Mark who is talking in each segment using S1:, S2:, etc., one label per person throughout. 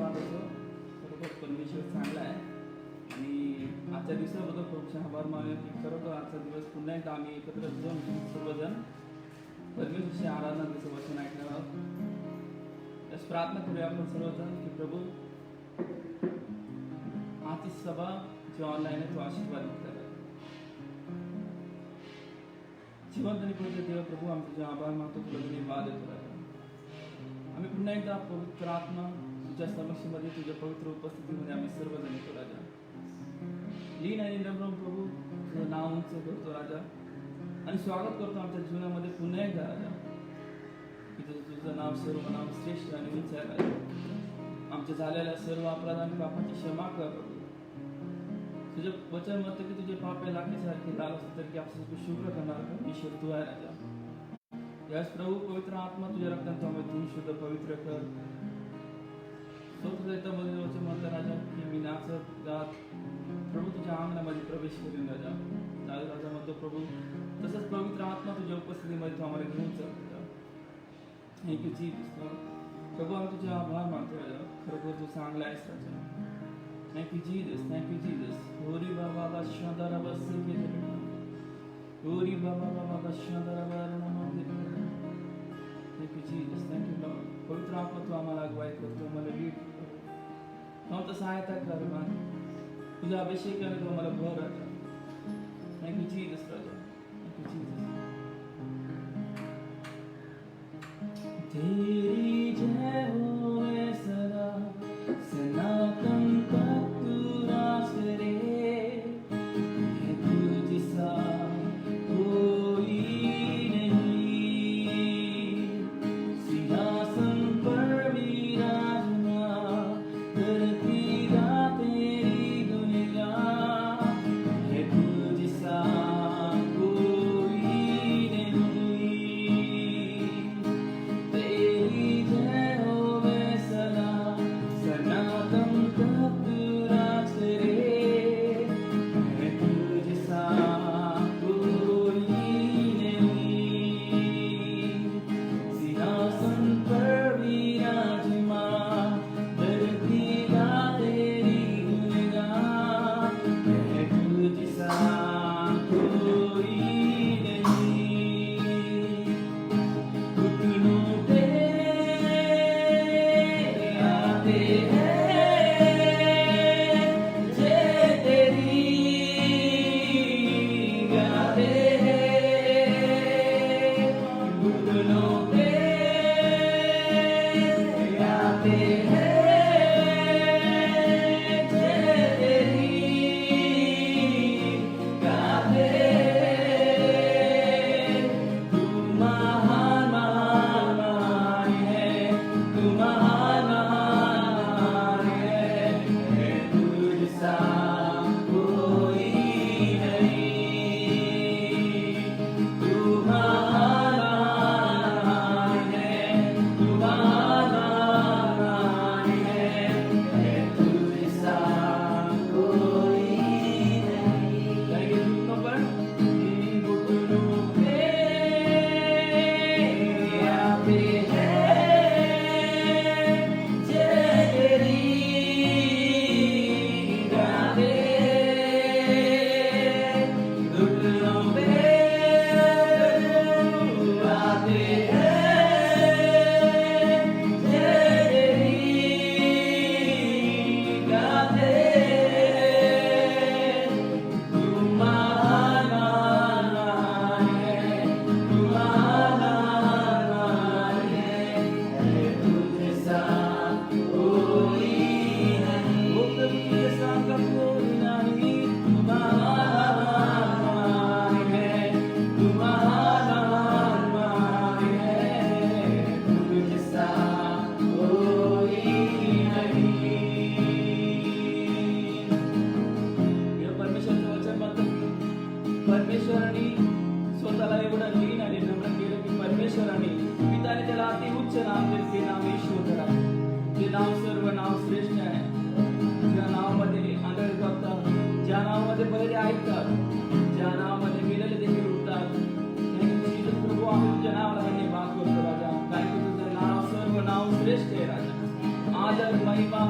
S1: धन्यवाद देतो. खरोखर परमेश्वर चांगला आहे आणि आजच्या दिवसाबद्दल खूप आभार मानूया की खरोखर आजचा दिवस पुन्हा एकदा आम्ही एकत्र जाऊन सर्वजण परमेश्वराची आराधनाचं वचन ऐकणार आहोत. यास प्रार्थना करूया आपण सर्वजण की प्रभू आजची सभा जी ऑनलाईन आहे तो आशीर्वादित करा. जिवंत आणि पवित्र देव प्रभू आम्ही तुझे आभार मानतो, तुला धन्यवाद देतो. आम्ही पुन्हा एकदा पवित्र आत्मा तुझ्या समक्षमध्ये तुझ्या पवित्र उपस्थितीमध्ये आम्ही सर्वजण येतो राजा. लीन आणि नम्र प्रभू तुझं नाव उंच करतो राजा आणि स्वागत करतो आमच्या जीवनामध्ये पुन्हा एकदा राजा की तुझं नाव सर्व नाव श्रेष्ठ आणि उंच आहे राजा. आमच्या झालेल्या सर्व अपराध आणि पापाची क्षमा कर प्रभू. तुझे वचन म्हणतं की तुझे पाप लाखेसारखे लाल असते तर की आपलं शुभ्र करणार ईश्वर तू आहे राजा. यास प्रभू पवित्र आत्मा तुझ्या रक्ताने आम्ही धुवून शुद्ध पवित्र कर. स्वतःमध्ये वचन म्हणतं राजा की मी नाचत गात प्रभू तुझ्या अंगणामध्ये प्रवेश करीन राजा. राजा म्हणतो प्रभू तसंच पवित्र आत्मा तुझ्या उपस्थितीमध्ये तू आम्हाला घेऊन चल. Thank you Jesus. प्रभू आम्ही तुझे आभार मानतो राजा. खरोखर तू चांगला आहेस राजा. Thank you Jesus. Thank you Jesus. होरी बाबा शांतारा बस के होरी बाबा शांतारा बारणा Thank you Jesus, thank you Lord. पवित्र आत्मा तू आम्हाला अगुवाई करतो, आम्हाला लीड करतो. आमचं सहायता कर मान. तुझ्या अभिषेकाने तू आम्हाला भर राजा. Thank you Jesus Raja. Thank you Jesus. तेरी जय होवे सदा सनातन तक तू राज करे. है तुझसा कोई श्रेष्ठ है राजा. आदर महिमा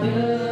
S2: Hallelujah.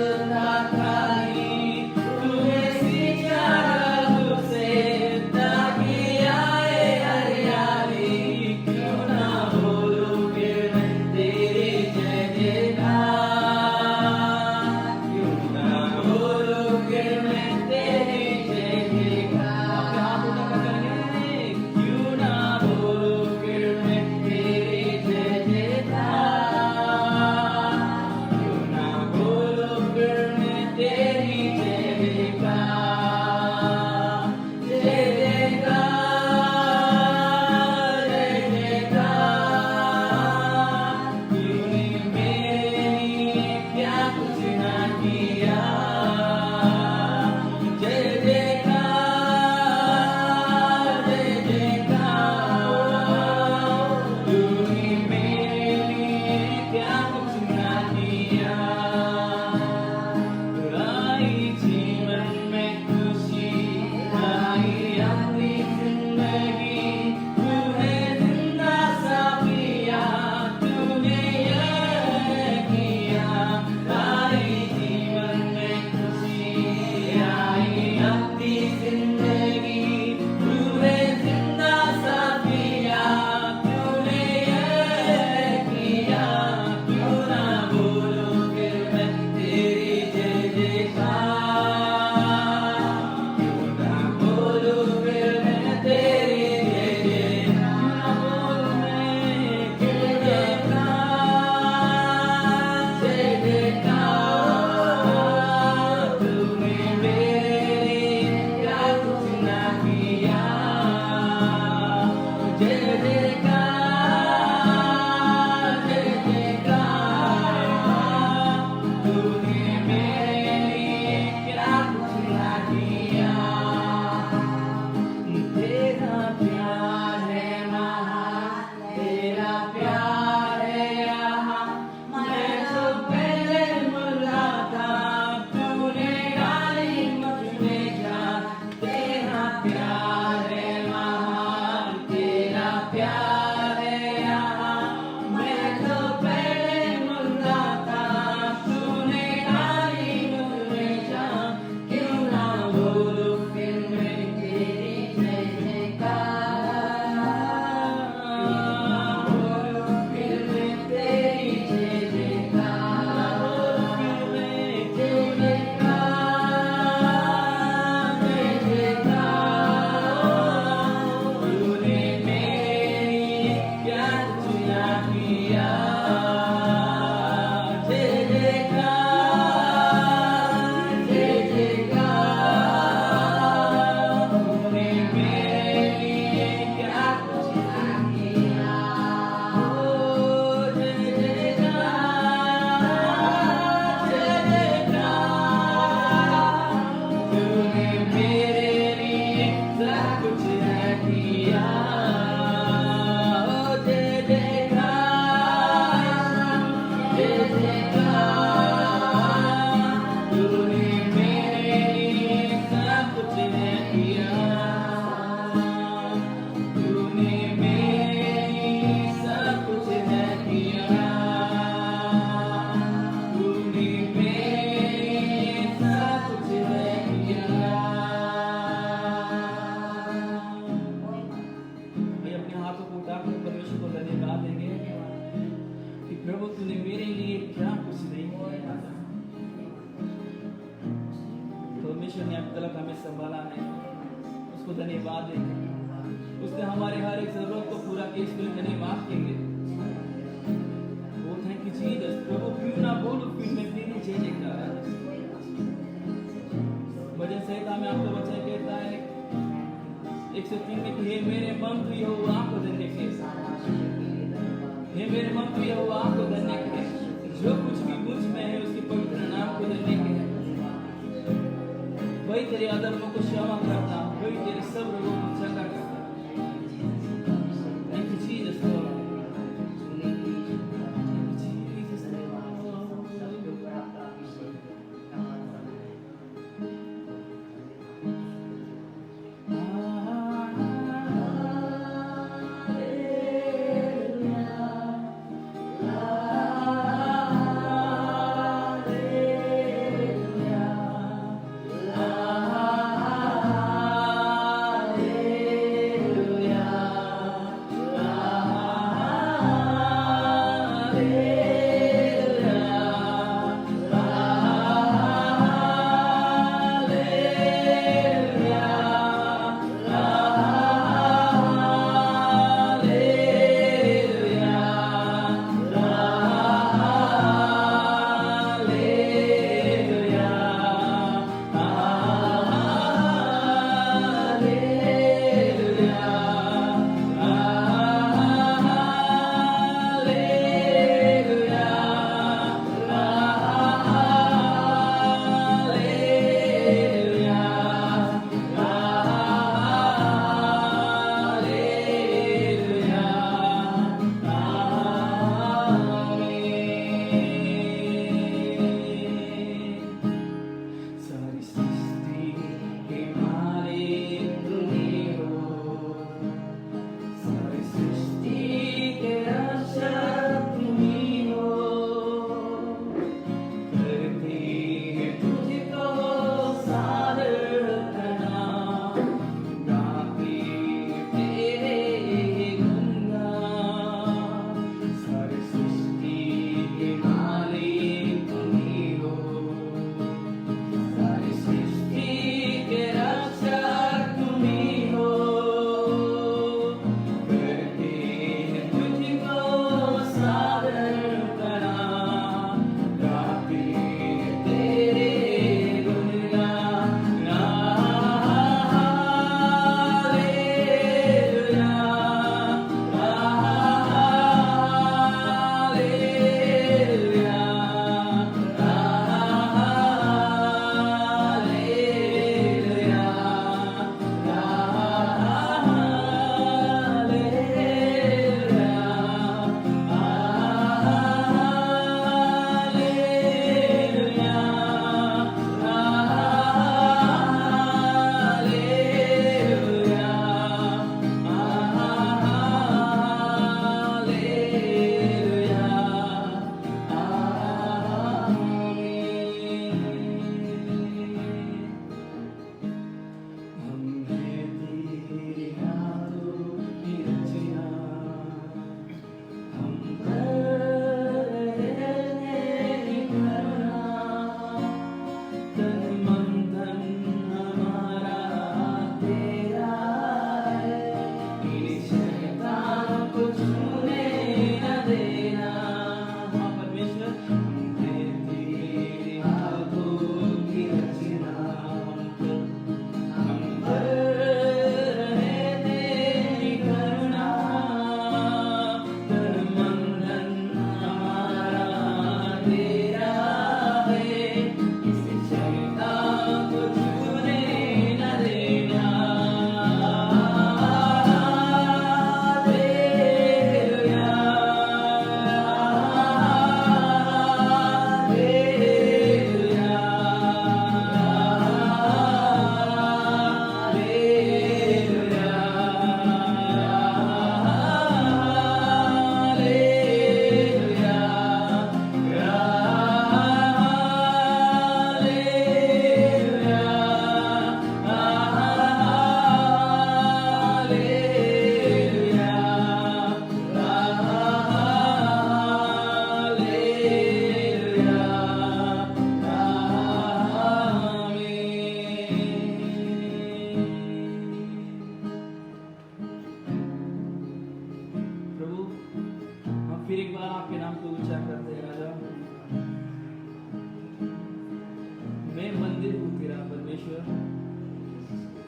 S1: मैं मंदिर हूँ तेरा परमेश्वर।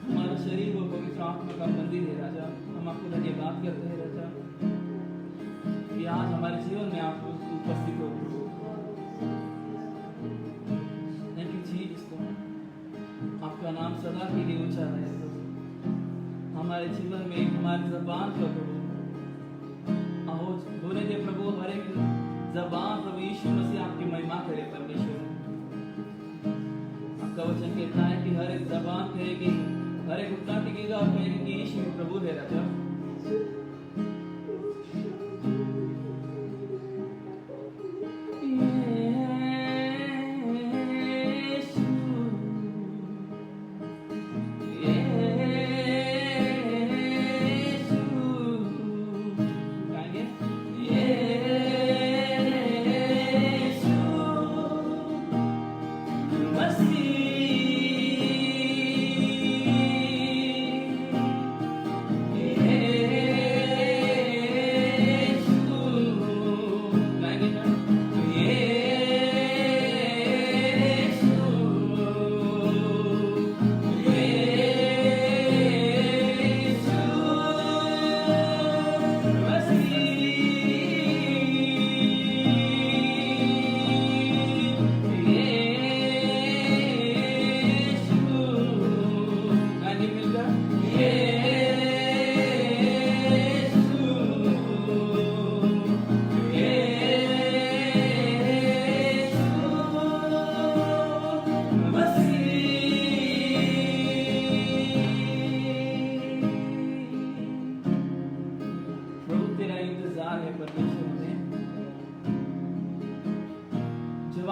S1: हमारा शरीर वो पवित्र आत्मा का मंदिर है राजा। हम आपको धन्यवाद करते हैं राजा कि आज हमारे जीवन में आप उपस्थित हो। थैंक यू जीसस, आपका नाम सदा के लिए ऊंचा रहे हमारे जीवन में, हमारी जबान पर प्रभु आओ बोले दे प्रभु, हर एक जबान प्रभु यीशु मसीह आपकी महिमा करे परमेश्वर। आपका वचन कहता है कि हर एक जबान कहेगी, हर एक घुटना टिकेगा और कहेगा कि यीशु प्रभु है राजा।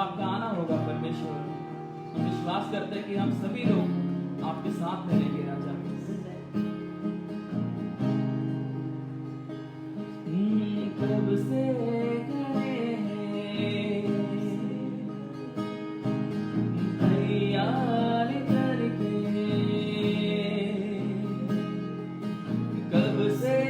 S1: आपका आना होगा परमेश्वर। हम विश्वास करते हैं कि हम सभी लोग आपके साथ मिलेंगे राजा। कब से तैयार करके, कब से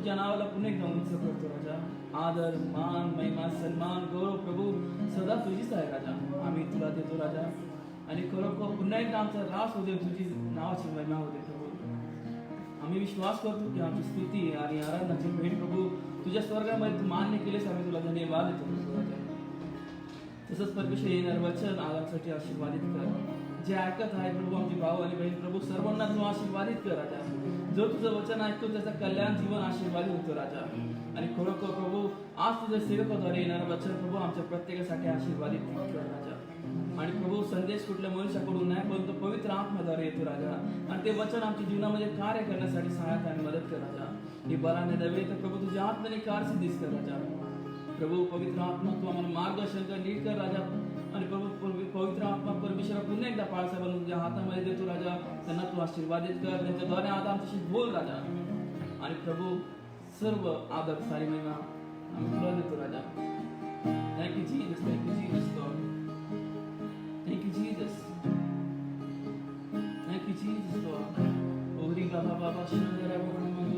S1: तुझ्या नावाला पुन्हा एकदा उंच करतो राजा. आदर, मान, महिमा, सन्मान, गौरव प्रभू सदा तुझीच आहे राजा. आम्ही तुला देतो राजा. आणि खरोखर पुन्हा एकदा आमचा रास होते, तुझी नावाची महिमा होते प्रभू. आम्ही विश्वास करतो की आमची स्तुती आणि आराधनाची भेट प्रभू तुझ्या स्वर्गामध्ये तू मान्य केलेस. आम्ही तुला धन्यवाद देतो प्रभू राजा. तसंच परमेश्वर येणार वचन आराधनासाठी आशीर्वादित कर. जे ऐकत आहे प्रभू आमचे भाऊ आणि बहीण प्रभू सर्वांना तू आशीर्वादित कर राजा. जो तुझं वचन ऐकतो त्याचा कल्याण जीवन आशीर्वादित होतो राजा. आणि खरोखर प्रभू आज तुझ्या सेवकाद्वारे येणारं वचन प्रभू आमच्या प्रत्येकासाठी आशीर्वादित कर राजा. आणि प्रभू संदेश कुठल्या मनुष्याकडून नाही परंतु पवित्र आत्म्याद्वारे येतो राजा. आणि ते वचन आमच्या जीवनामध्ये कार्य करण्यासाठी सहायता आणि मदत कर राजा. ही बलाने नव्हे तर प्रभू तुझ्या आत्म्याने कार्यसिद्धीच कर राजा. प्रभू पवित्र आत्मा तू आम्हाला मार्गदर्शन कर, लीड कर राजा. आणि प्रभू पवित्र आत्मा परमेश्वर पुन्हा एकदा बाळासाहेबांना तुझ्या हातामध्ये देतो राजा. त्यांना तू आशीर्वादित कर, त्यांच्याद्वारे आता आमच्याशी बोल राजा. आणि प्रभू सर्व आदर सारी महिमा आम्ही तुला देतो राजा. Thank you Jesus, thank you Jesus Lord, thank you Jesus, thank you Jesus Lord. ओरी बाबा बाबा शंकरा बाबा मंगल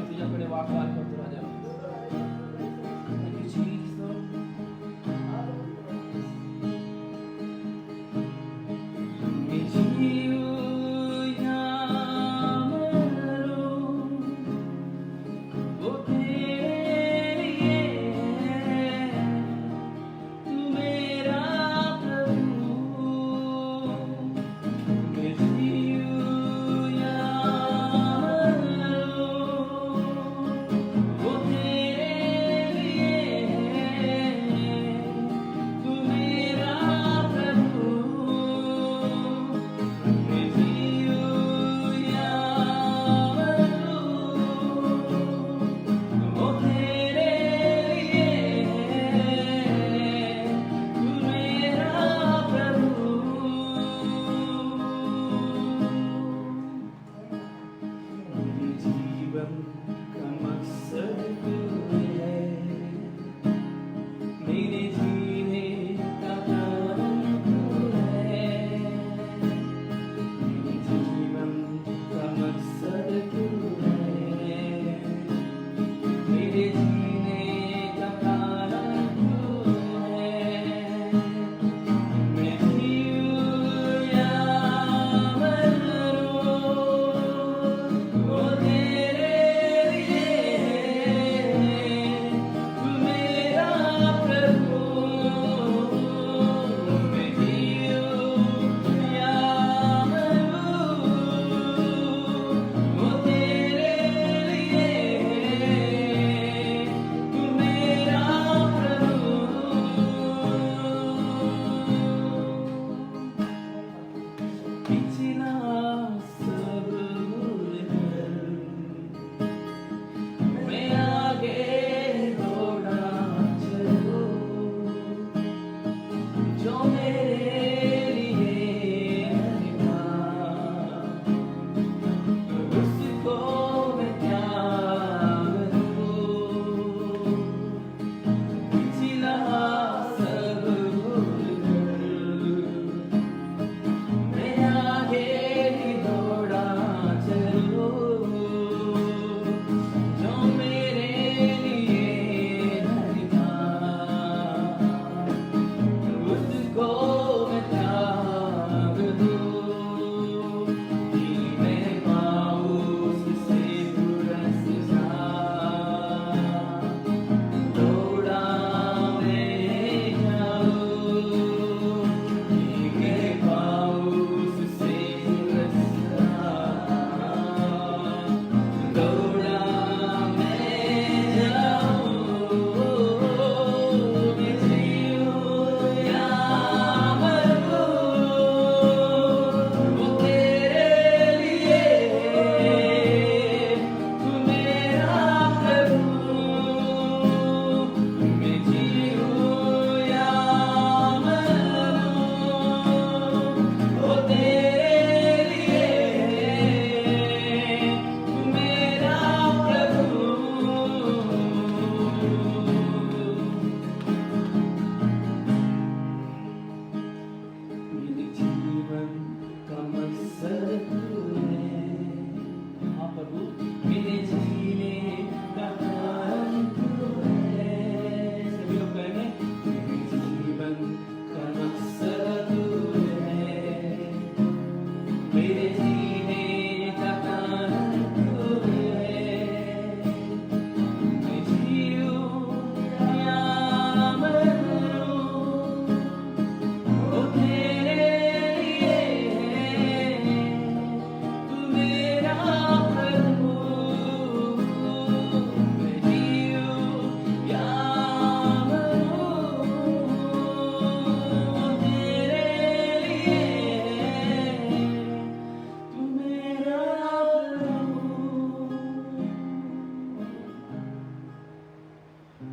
S1: तुझ्याकडे वाटचाल करतो राजा.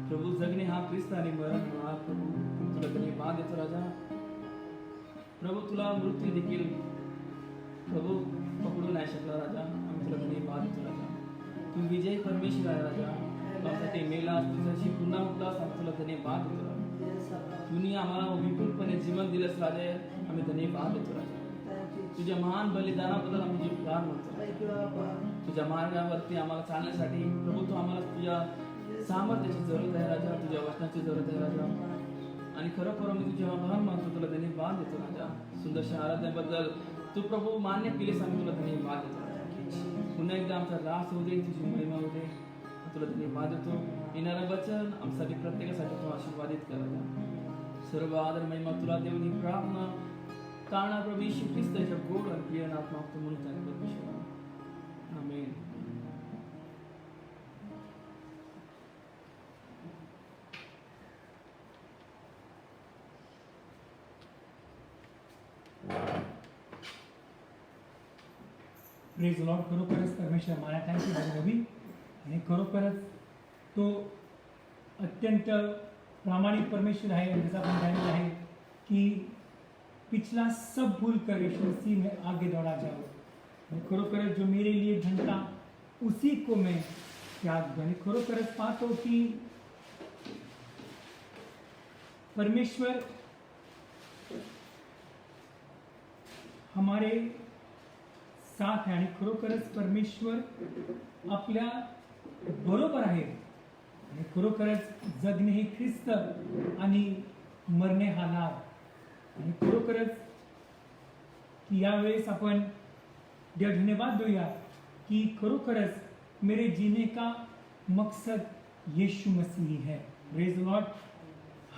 S1: प्रभू जगणे हा ख्रिस्त आणि मरण हा प्रभू तुला धन्यवाद देतो राजा. प्रभू तुला मृत्यू देखील प्रभू पकडू नाही शकला राजा. आम्ही तुला धन्यवाद देतो राजा. तू विजय परमेश्वर आहे राजा. तुझ्यासाठी मेलास, तुझ्याशी पुन्हा उठलास. आम्ही तुला धन्यवाद देतो राजा. तुम्ही आम्हाला विपुलपणे जीवन दिलंस राजा. आम्ही धन्यवाद देतो राजा. तुझ्या महान बलिदानाबद्दल आम्ही जीवदान म्हणतो. तुझ्या मार्गावरती आम्हाला चालण्यासाठी प्रभू तू आम्हाला तुझ्या सामर्थ्याची जरूरत आहे राजा. तुझ्या वचनाची जरूरत आहे राजा. आणि खरोखर मी तुझ्या आभार मानतो. तुला धन्यवाद देतो राजा. सुंदरशा आराधनेबद्दल तू प्रभू मान्य केलेस. आम्ही तुला धन्यवाद देतो राजा. पुन्हा एकदा आमचा रास होऊ दे, तुझी महिमा होऊ दे. तुला धन्यवाद देतो. येणारं वचन आमच्यासाठी प्रत्येकासाठी तू आशीर्वादित कर राजा. सर्व आदर महिमा तुला देऊन ही प्रार्थना कारणा प्रभू येशू ख्रिस्ताच्या गोड आणि प्रिय नामात म्हणून परमेश्वर. आमेन.
S2: Praise Lord. खरोखरच परमेश्वर मराठ्यांची हवी आणि खरोखरच तो अत्यंत प्रामाणिक परमेश्वर है. जैसा अपन जाने है कि पिछला सब भूल कर यीशु मसीह में आगे दौड़ा जाओ. आणि खरोखरच जो मेरे लिए घंटा उसी को मैं त्याग दूं. आणि खरोखरच पाहतो की परमेश्वर हमारे साथ है आणि खरोखरच परमेश्वर आपल्या बरोबर आहे. आणि खरोखरच जगणे हे ख्रिस्त आणि मरणे हा लाभ. आणि खरोखरच की यावेळेस आपण देव धन्यवाद देऊया कि खरोखरच मेरे जीने का मकसद यीशु मसीह है. Praise Lord.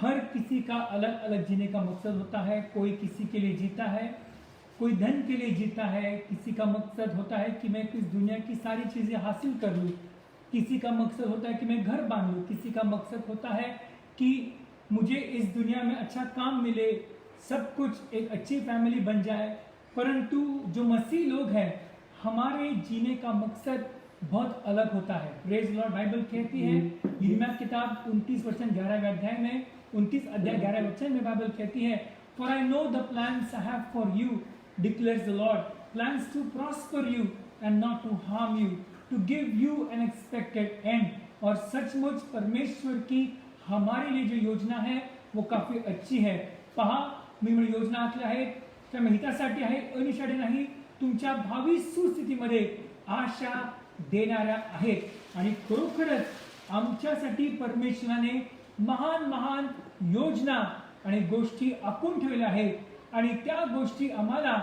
S2: हर किसी का अलग अलग जीने का मकसद होता है. कोई किसी के लिए जीता है, कोई धन के लिए जीता है. किसी का मकसद होता है कि मैं इस दुनिया की सारी चीजें हासिल कर लूं. किसी का मकसद होता है कि मैं घर बांध लूं. किसी का मकसद होता है कि मुझे इस दुनिया में अच्छा काम मिले, सब कुछ एक अच्छी फैमिली बन जाए. परंतु जो मसीह लोग हैं, हमारे जीने का मकसद बहुत अलग होता है. Praise Lord. बाइबल कहती है यिर्मयाह किताब 29 वचन 11वें अध्याय में 29 अध्याय 11 वचन में बाइबल कहती है, For I know the plans I have for you, declares the Lord, plans to prosper you and not to harm you, to give you an expected end. और सचमुच परमेश्वर की हमारे लिए जो योजना है वो काफी अच्छी है. पहा, मी योजना आखल्या आहेत त्या हितासाठी आहे, अनिष्ठाने नाही, तुमच्या भावी सुस्थितीमध्ये आशा देणाऱ्या आहेत. आणि खरोखरच आमच्यासाठी परमेश्वराने महान महान योजना आणि गोष्टी आखून ठेवल्या आहेत. आणि त्या गोष्टी आम्हाला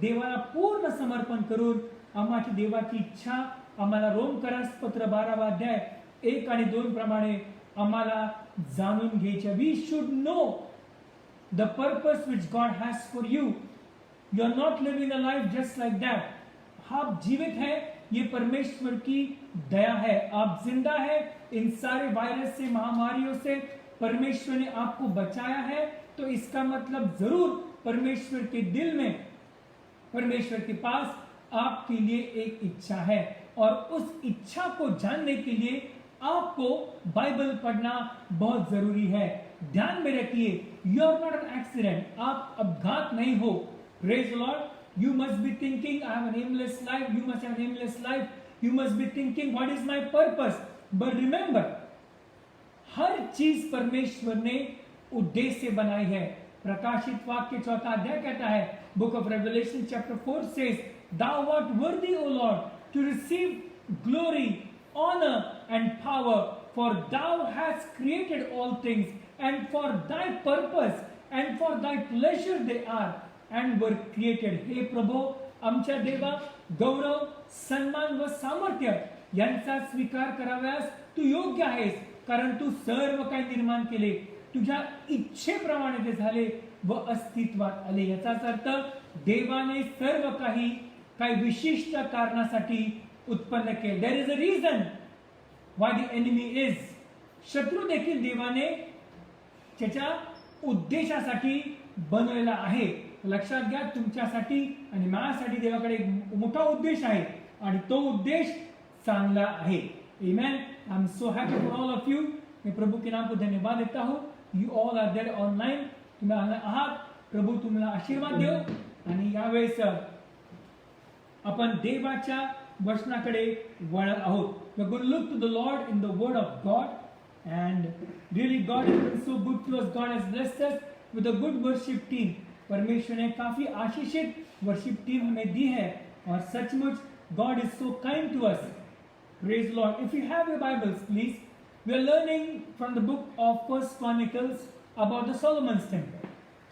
S2: देवाला पूर्ण समर्पण करून आम्हाची देवाची इच्छा आम्हाला रोमकरास पत्र 12 अध्याय 1 आणि 2 प्रमाणे आम्हाला जाणून घ्यायच्या. We should know the purpose which God has for you. You are not living a life just like that. आप जीवित है, ये परमेश्वर की दया है. आप जिंदा है. इन सारे वायरस से, महामारियों से परमेश्वर ने आपको बचाया है. तो इसका मतलब जरूर परमेश्वर के दिल में, परमेश्वर के पास आपके लिए एक इच्छा है. और उस इच्छा को जानने के लिए आपको बाइबल पढ़ना बहुत जरूरी है. ध्यान में रखिए, you are not an accident. आप अपघात नहीं हो. Praise Lord. You must be thinking, I have an aimless life. You must have an aimless life. You must be thinking, what is my purpose? But remember, हर चीज परमेश्वर ने उद्देश्य से बनाई है. प्रकाशित वाक्य 4 अध्याय कहता है, Book of Revelation chapter 4 says, Thou art worthy, O Lord, to receive glory, honor, and power, for Thou hast created all things, and for Thy purpose and for Thy pleasure they are. And were created. हे प्रभो, आमच्या देवा, गौरव, सन्मान व सामर्थ्य यांचा स्वीकार कराव्यास तू योग्य आहेस. कारण तू सर्व काही निर्माण केले, तुझ्या इच्छेप्रमाणे ते झाले व अस्तित्वात आले. याचाच अर्थ देवाने सर्व काही विशिष्ट कारणासाठी उत्पन्न केले. There is a reason why the enemy is. शत्रू देखील देवाने त्याच्या उद्देशासाठी बनवलेला आहे. लक्षात घ्या, तुमच्यासाठी आणि माझ्यासाठी देवाकडे एक मोठा उद्देश आहे आणि तो उद्देश चांगला आहे. Amen. I am so happy for all of you. मैं प्रभु के नाम को धन्यवाद देता हूँ. You all are there online, तुम्ही आहात. प्रभू तुम्हाला आशीर्वाद देव. आणि यावेळेस आपण देवाच्या वचनाकडे वळत आहोत. We are going to look to the Lord in the word of God. And really God has been so good to us. God has blessed us with a good worship team. परमेश्वर ने काफी आशीषित worship team हमें दी है और सचमुच God is so kind to us. Praise the Lord. If you have your Bibles, please. We are learning from the book of First Chronicles about the Solomon's temple.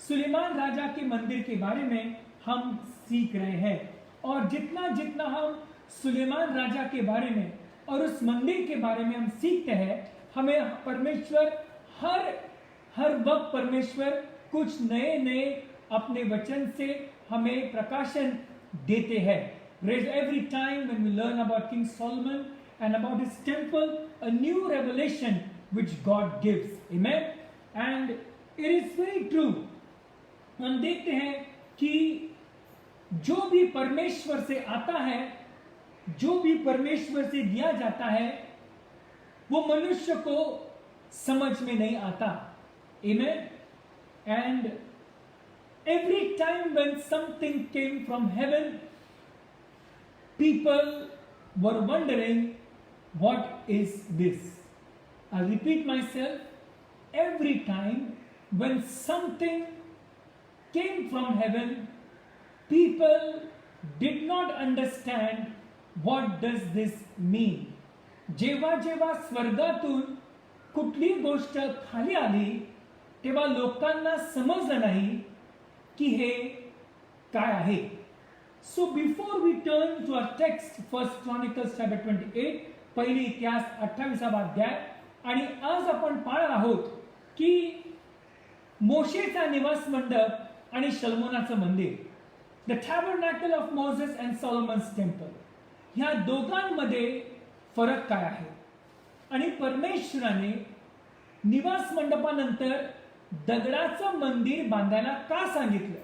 S2: Suleman राजा के मंदिर के बारे में हम सीख रहे हैं. और जितना जितना हम सुलेमान राजा के बारे में और उस मंदिर के बारे में हम सीखते हैं, हमें परमेश्वर हर वक्त परमेश्वर कुछ नए नए अपने वचन से हमें प्रकाशन देते हैं. Every time when we learn about King Solomon and about his temple, a new revelation which God gives. Amen. And it is very true. हम देखते हैं कि जो भी परमेश्वर से आता है, जो भी परमेश्वर से दिया जाता है, वो मनुष्य को समझ में नहीं आता. Amen. And every time when something came from heaven, people were wondering, what is this? I repeat myself. Every time when something came from heaven, people did not understand what does this mean. जेव्हा जेव्हा स्वर्गातून कुठली गोष्ट खाली आली, तेव्हा लोकांना समजलं नाही की हे काय आहे. So before we turn to our text, First Chronicles chapter 28, पहिली इतिहास 28वा अध्याय, आणि आज आपण पाहणार आहोत की मोशेचा निवास मंडप आणि शलोमोनाचं मंदिर, the tabernacle of Moses and Solomon's temple. ह्या दोघांमध्ये फरक काय आहे आणि परमेश्वराने निवास मंडपानंतर दगडाचं मंदिर बांधायला का सांगितलं.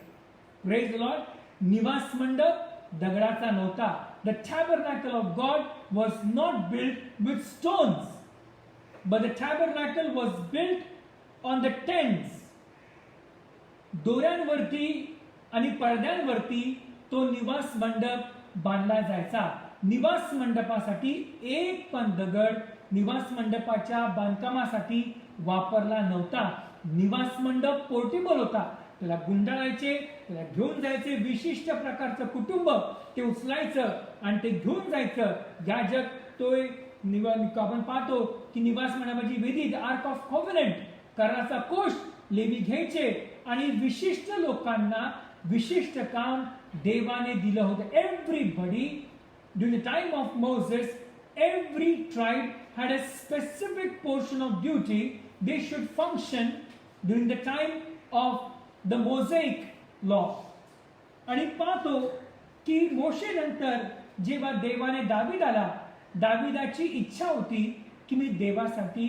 S2: Praise the Lord. निवास मंडप दगडाचा नव्हता. The tabernacle of God was not built with stones, but the tabernacle was built on the tents. दोऱ्यांवरती आणि पडद्यांवरती तो निवास मंडप बांधला जायचा. निवास मंडपासाठी एक पण दगड निवास मंडपाच्या बांधकामासाठी वापरला नव्हता. निवास मंडप पोर्टेबल होता. त्याला गुंडाळायचे, त्याला घेऊन जायचे. विशिष्ट प्रकारचं कुटुंब ते उचलायचं आणि ते घेऊन जायचं. याजक तो आपण पाहतो की निवास मंडपाची वेदी, आर्क ऑफ कॉव्हनंट, कराराचा कोष लेवी घ्यायचे आणि विशिष्ट लोकांना विशिष्ट काम देवाने दिलं होतं. Everybody during the time of Moses, every tribe had a specific portion of duty they should function during the time of the Mosaic law. आणि पाहतो की मोशे नंतर जेव्हा देवाने दावीदाला, दावीदाची इच्छा होती की मी देवासाठी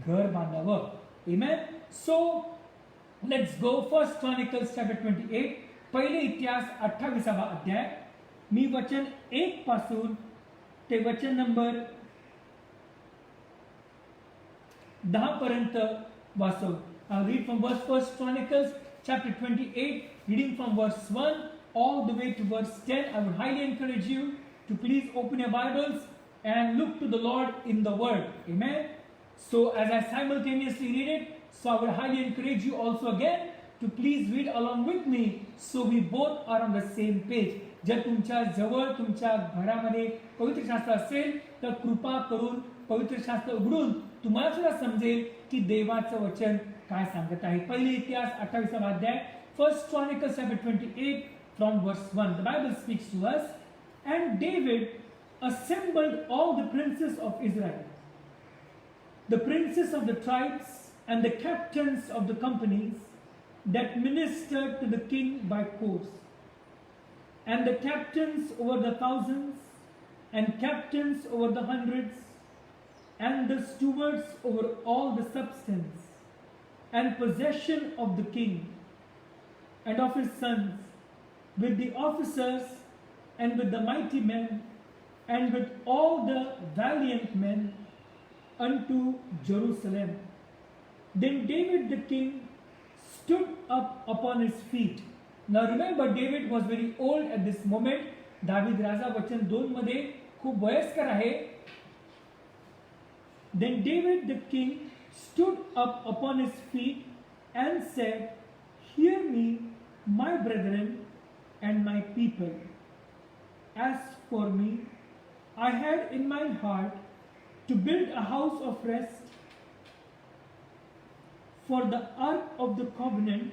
S2: घर बांधावं. Amen. So let's go. First Chronicles chapter 28, पहिले इतिहास 28वा अध्याय. मी वचन 1 पासून ते वचन नंबर 10 पर्यंत वाचव. I'll read from First Chronicles chapter 28, reading from verse 1 all the way to verse 10. I would highly encourage you to please open your Bibles and look to the Lord in the Word. Amen. So as I simultaneously read it, so I would highly encourage you also again to please read along with me, so we both are on the same page. जर तुमच्या जवळ तुमच्या घरामध्ये पवित्र शास्त्र असेल तर कृपा करून पवित्र शास्त्र उघडून तुम्हाला सुद्धा समजेल की देवाचं वचन काय सांगत आहे. पहिली इतिहास 28वा अध्याय. First Chronicles chapter 28 from verse 1. The Bible speaks to us. And David assembled all the princes of Israel, the princes of the tribes and the captains of the companies that ministered to the king by course, and the captains over the thousands, and captains over the hundreds, and the stewards over all the substance and possession of the king and of his sons, with the officers and with the mighty men and with all the valiant men, unto Jerusalem. Then David the king stood up upon his feet. Now remember, David was very old at this moment. दावीद राजा वचन 2 मध्ये खूप वयस्कर आहे. Then David the king stood up upon his feet and said, "Hear me, my brethren and my people. As for me, I had in my heart to build a house of rest for the ark of the covenant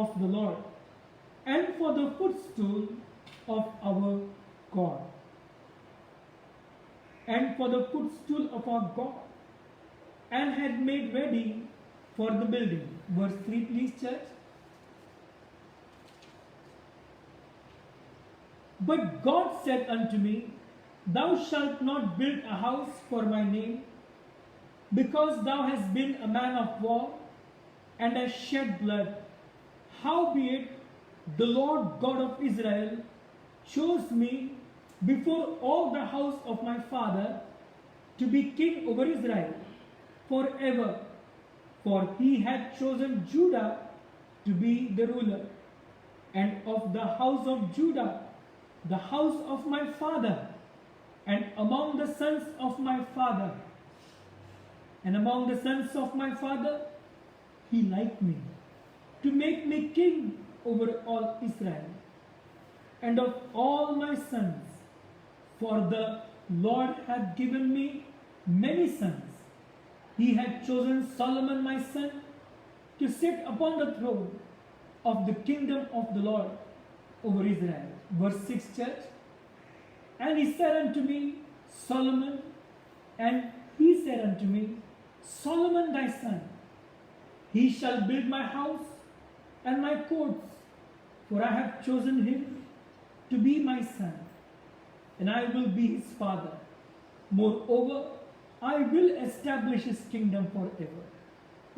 S2: of the Lord, and for the footstool of our God. And for the footstool of our God, and had made ready for the building." Verse 3, please, church. But God said unto me, "Thou shalt not build a house for my name, because thou hast been a man of war, and hast shed blood. Howbeit the Lord God of Israel chose me before all the house of my father to be king over Israel forever, for he had chosen Judah to be the ruler, and of the house of Judah, the house of my father, and among the sons of my father, he liked me, to make me king over all Israel, and of all my sons, for the Lord hath given me many sons. He had chosen Solomon my son to sit upon the throne of the kingdom of the Lord over Israel." Verse 6, church. And he said unto me, Solomon, Solomon thy son, he shall build my house and my courts, for I have chosen him to be my son, and I will be his father. Moreover, I will establish his kingdom forever,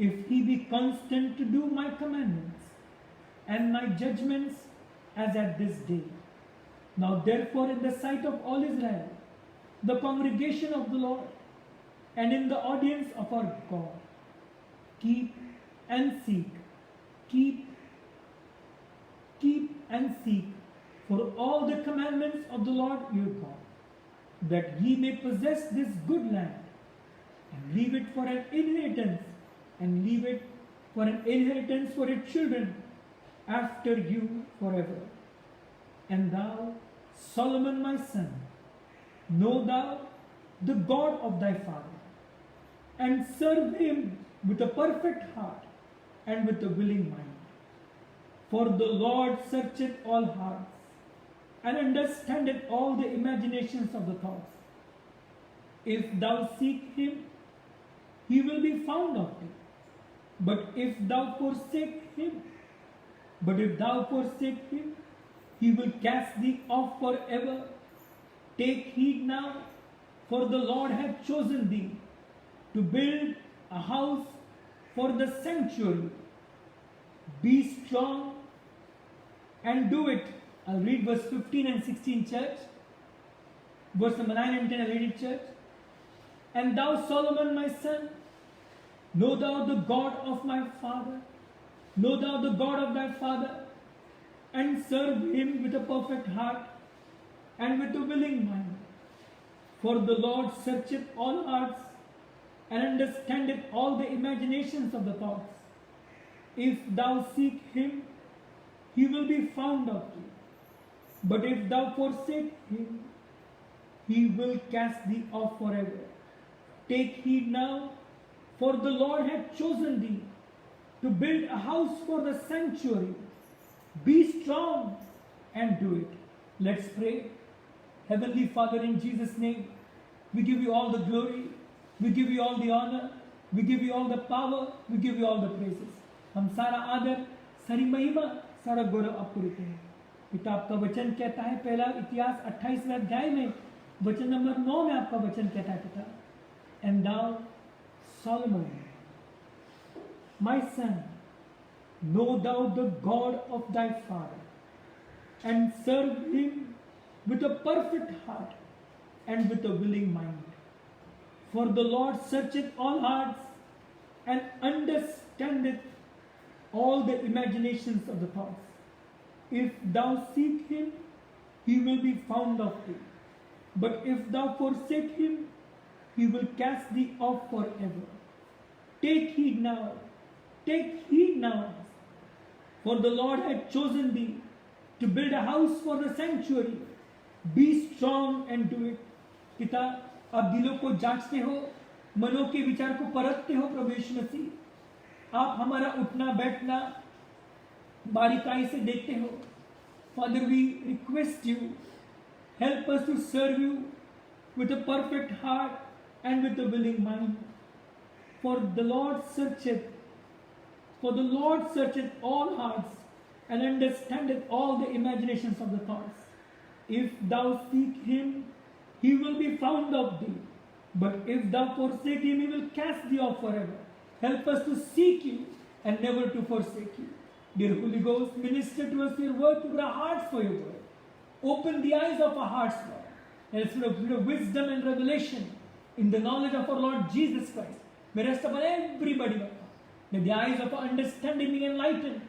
S2: if he be constant to do my commandments and my judgments as at this day. Now therefore, in the sight of all Israel, the congregation of the Lord, and in the audience of our God, keep and seek for all the commandments of the Lord your God, that ye may possess this good land, and leave it for an inheritance, for your children after you forever. And thou, Solomon my son, know thou the God of thy father, and serve him with a perfect heart and with a willing mind. For the Lord searcheth all hearts, and understandeth all the imaginations of the thoughts. If thou seek him, he will be found of thee. But if thou forsake him, he will cast thee off forever. Take heed now, for the Lord hath chosen thee to build a house for the sanctuary. Be strong and do it. I'll read verse 15 and 16, church. Verse number 9 and 10, I'll read it, church. And thou, Solomon my son, know thou the God of my father, know thou the God of thy father, and serve him with a perfect heart and with a willing mind. For the Lord searcheth all hearts, and understandeth all the imaginations of the thoughts. If thou seek him, he will be found of thee. But if thou forsake him, he will cast thee off forever. Take heed now, for the Lord hath chosen thee to build a house for the sanctuary. Be strong and do it. Let's pray. Heavenly Father, in Jesus' name, we give you all the glory, we give you all the honor, we give you all the power, we give you all the praises. हम सारा आदर, सारी महिमा, सारा गौरव आपको देते हैं। पिता, आपका वचन कहता है, पहला इतिहास 28वें अध्याय में वचन नंबर 9 में आपका वचन कहता है, पिता, and thou, Solomon, my son, know thou the God of thy father, and serve him with a perfect heart and with a willing mind. For the Lord searcheth all hearts and understandeth all the imaginations of the thoughts. If thou seek him, he will be found of thee. But if thou forsake him, he will cast thee off forever. Take heed now, for the Lord hath chosen thee to build a house for the sanctuary. Be strong and do it. पिता, आप दिलों को जांचते हो, मनों के विचार को परखते हो प्रभु यीशु मसीह। आप हमारा उठना बैठना बारीकाई से देखते हो। Father, we request you, help us to serve you with a perfect heart and with a willing mind. For the Lord searcheth all hearts and understandeth all the imaginations of the thoughts. If thou seek him, he will be found of thee. But if thou forsake him, he will cast thee off forever. Help us to seek you and never to forsake you. Dear Holy Ghost, minister to us your word, to our hearts for your word. Open the eyes of our hearts, Lord. And it's full of wisdom and revelation in the knowledge of our Lord Jesus Christ. May rest upon everybody, Lord. May the eyes of our understanding be enlightened,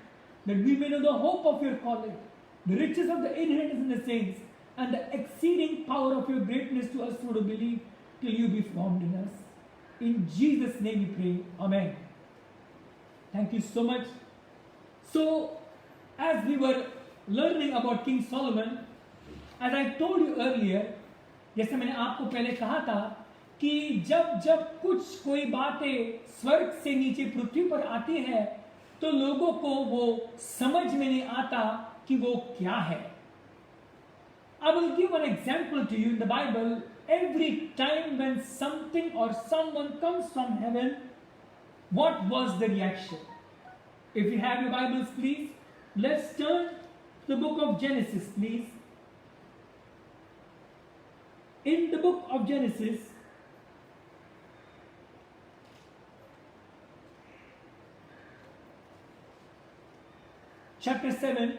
S2: that we may know the hope of your calling, the riches of the inheritance in the saints, and the exceeding power of your greatness to us who do believe, till you be formed in us. In Jesus' name we pray. Amen. Thank you so much. So, as we were learning about King Solomon, as I told you earlier, जैसे मैंने आपको पहले कहा था कि जब जब कोई बातें स्वर्ग से नीचे पृथ्वी पर आती है तो लोगों को वो समझ में नहीं आता कि वो क्या है। I will give an example to you in the Bible. Every time when something or someone comes from heaven, what was the reaction? If you have your Bibles, please, let's turn to the book of Genesis, please. In the book of Genesis, chapter 7,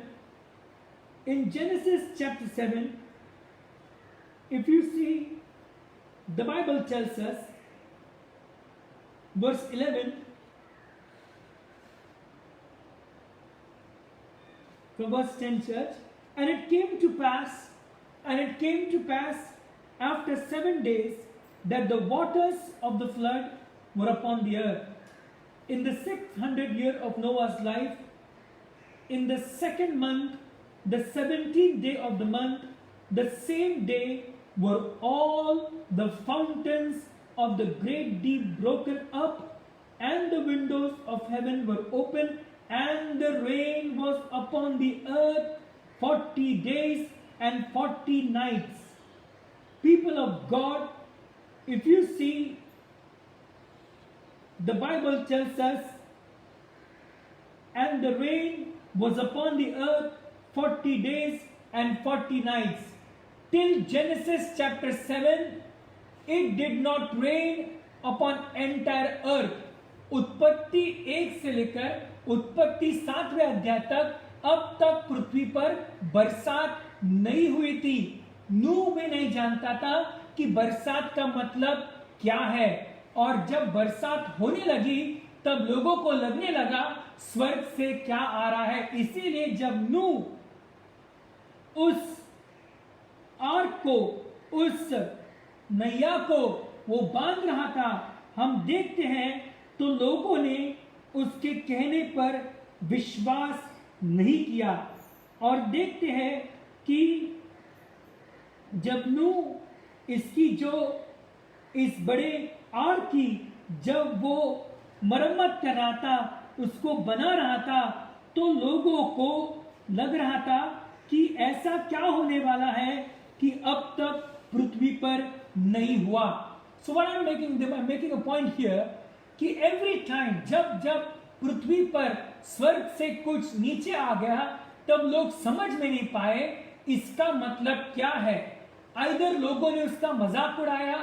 S2: in Genesis chapter 7, if you see, the Bible tells us, verse 11, from verse 10, church, and it came to pass after 7 days that the waters of the flood were upon the earth. In the 600th year of Noah's life, in the second month, the 17th day of the month, the same day were all the fountains of the great deep broken up, and the windows of heaven were open, and the rain was upon the earth 40 days and 40 nights. People of God, if you see, the Bible tells us, and the rain was upon the earth 40 days and 40 nights. Till Genesis chapter 7, it did not rain upon entire earth. उत्पत्ति 1 से लेकर उत्पत्ति 7वें अध्याय तक अब तक पृथ्वी पर बरसात नहीं हुई थी। नूह भी नहीं जानता था कि बरसात का मतलब क्या है, और जब बरसात होने लगी तब लोगों को लगने लगा स्वर्ग से क्या आ रहा है। इसीलिए जब नूह उस आर्क को, उस नैया को वो बांध रहा था, हम देखते हैं तो लोगों ने उसके कहने पर विश्वास नहीं किया। और देखते हैं कि जब नूह इसकी इस बड़े आर्क की जब वो मरम्मत कर रहा था, उसको बना रहा था, तो लोगों को लग रहा था कि ऐसा क्या होने वाला है कि अब तक पृथ्वी पर नहीं हुआ। So what I'm making a point here कि every time जब पृथ्वी पर स्वर्ग से कुछ नीचे आ गया तब लोग समझ में नहीं पाए इसका मतलब क्या है। आइदर लोगों ने उसका मजाक उड़ाया,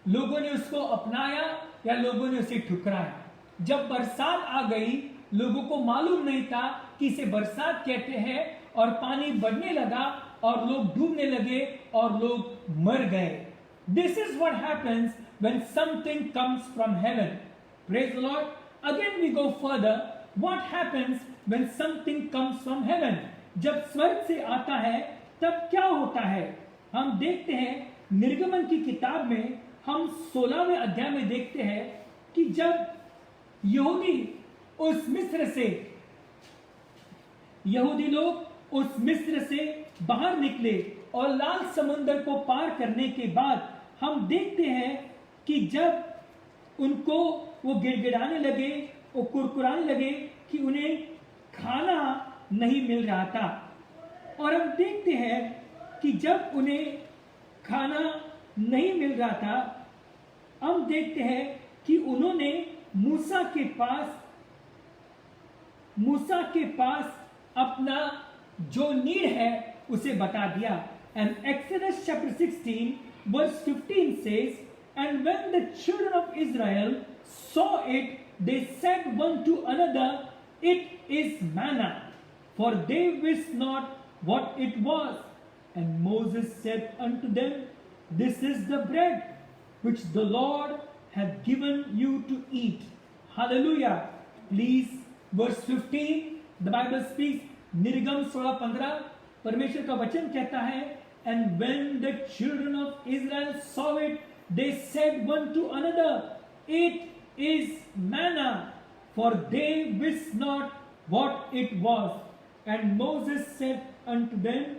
S2: लोगों ने उसको अपनाया, या लोगों ने उसे ठुकराया। जब बरसात आ गई लोगों को मालूम नहीं था कि इसे बरसात कहते हैं, और पानी बढ़ने लगा और लोग डूबने लगे और लोग मर गए। This is what happens when something comes from heaven. Praise the Lord. Again we go further. What happens when something comes from heaven? जब स्वर्ग से आता है तब क्या होता है? हम देखते हैं निर्गमन की किताब में, हम 16वें अध्याय में देखते हैं कि जब यहूदी लोग उस मिस्र से बाहर निकले और लाल समुद्र को पार करने के बाद हम देखते हैं कि जब उनको वो गिड़गिड़ाने लगे, वो कुरकुराने लगे कि उन्हें खाना नहीं मिल रहा था। और हम देखते हैं कि जब उन्हें खाना नहीं मिल रहा था, हम देखते हैं कि उन्होंने मूसा के पास अपना जो नीड है उसे बता दिया। And Exodus chapter 16 verse 15 says, and when the children of Israel saw it, they said one to another, it is manna, for they wist not what it was. And Moses said unto them, this is the bread which the Lord hath given you to eat. Hallelujah. Please, verse 15, the Bible speaks, निर्गम 16:15, परमेश्वर का वचन कहता है, and when the children of Israel saw it, they said one to another, it is manna, for they wist not what it was. And Moses said unto them,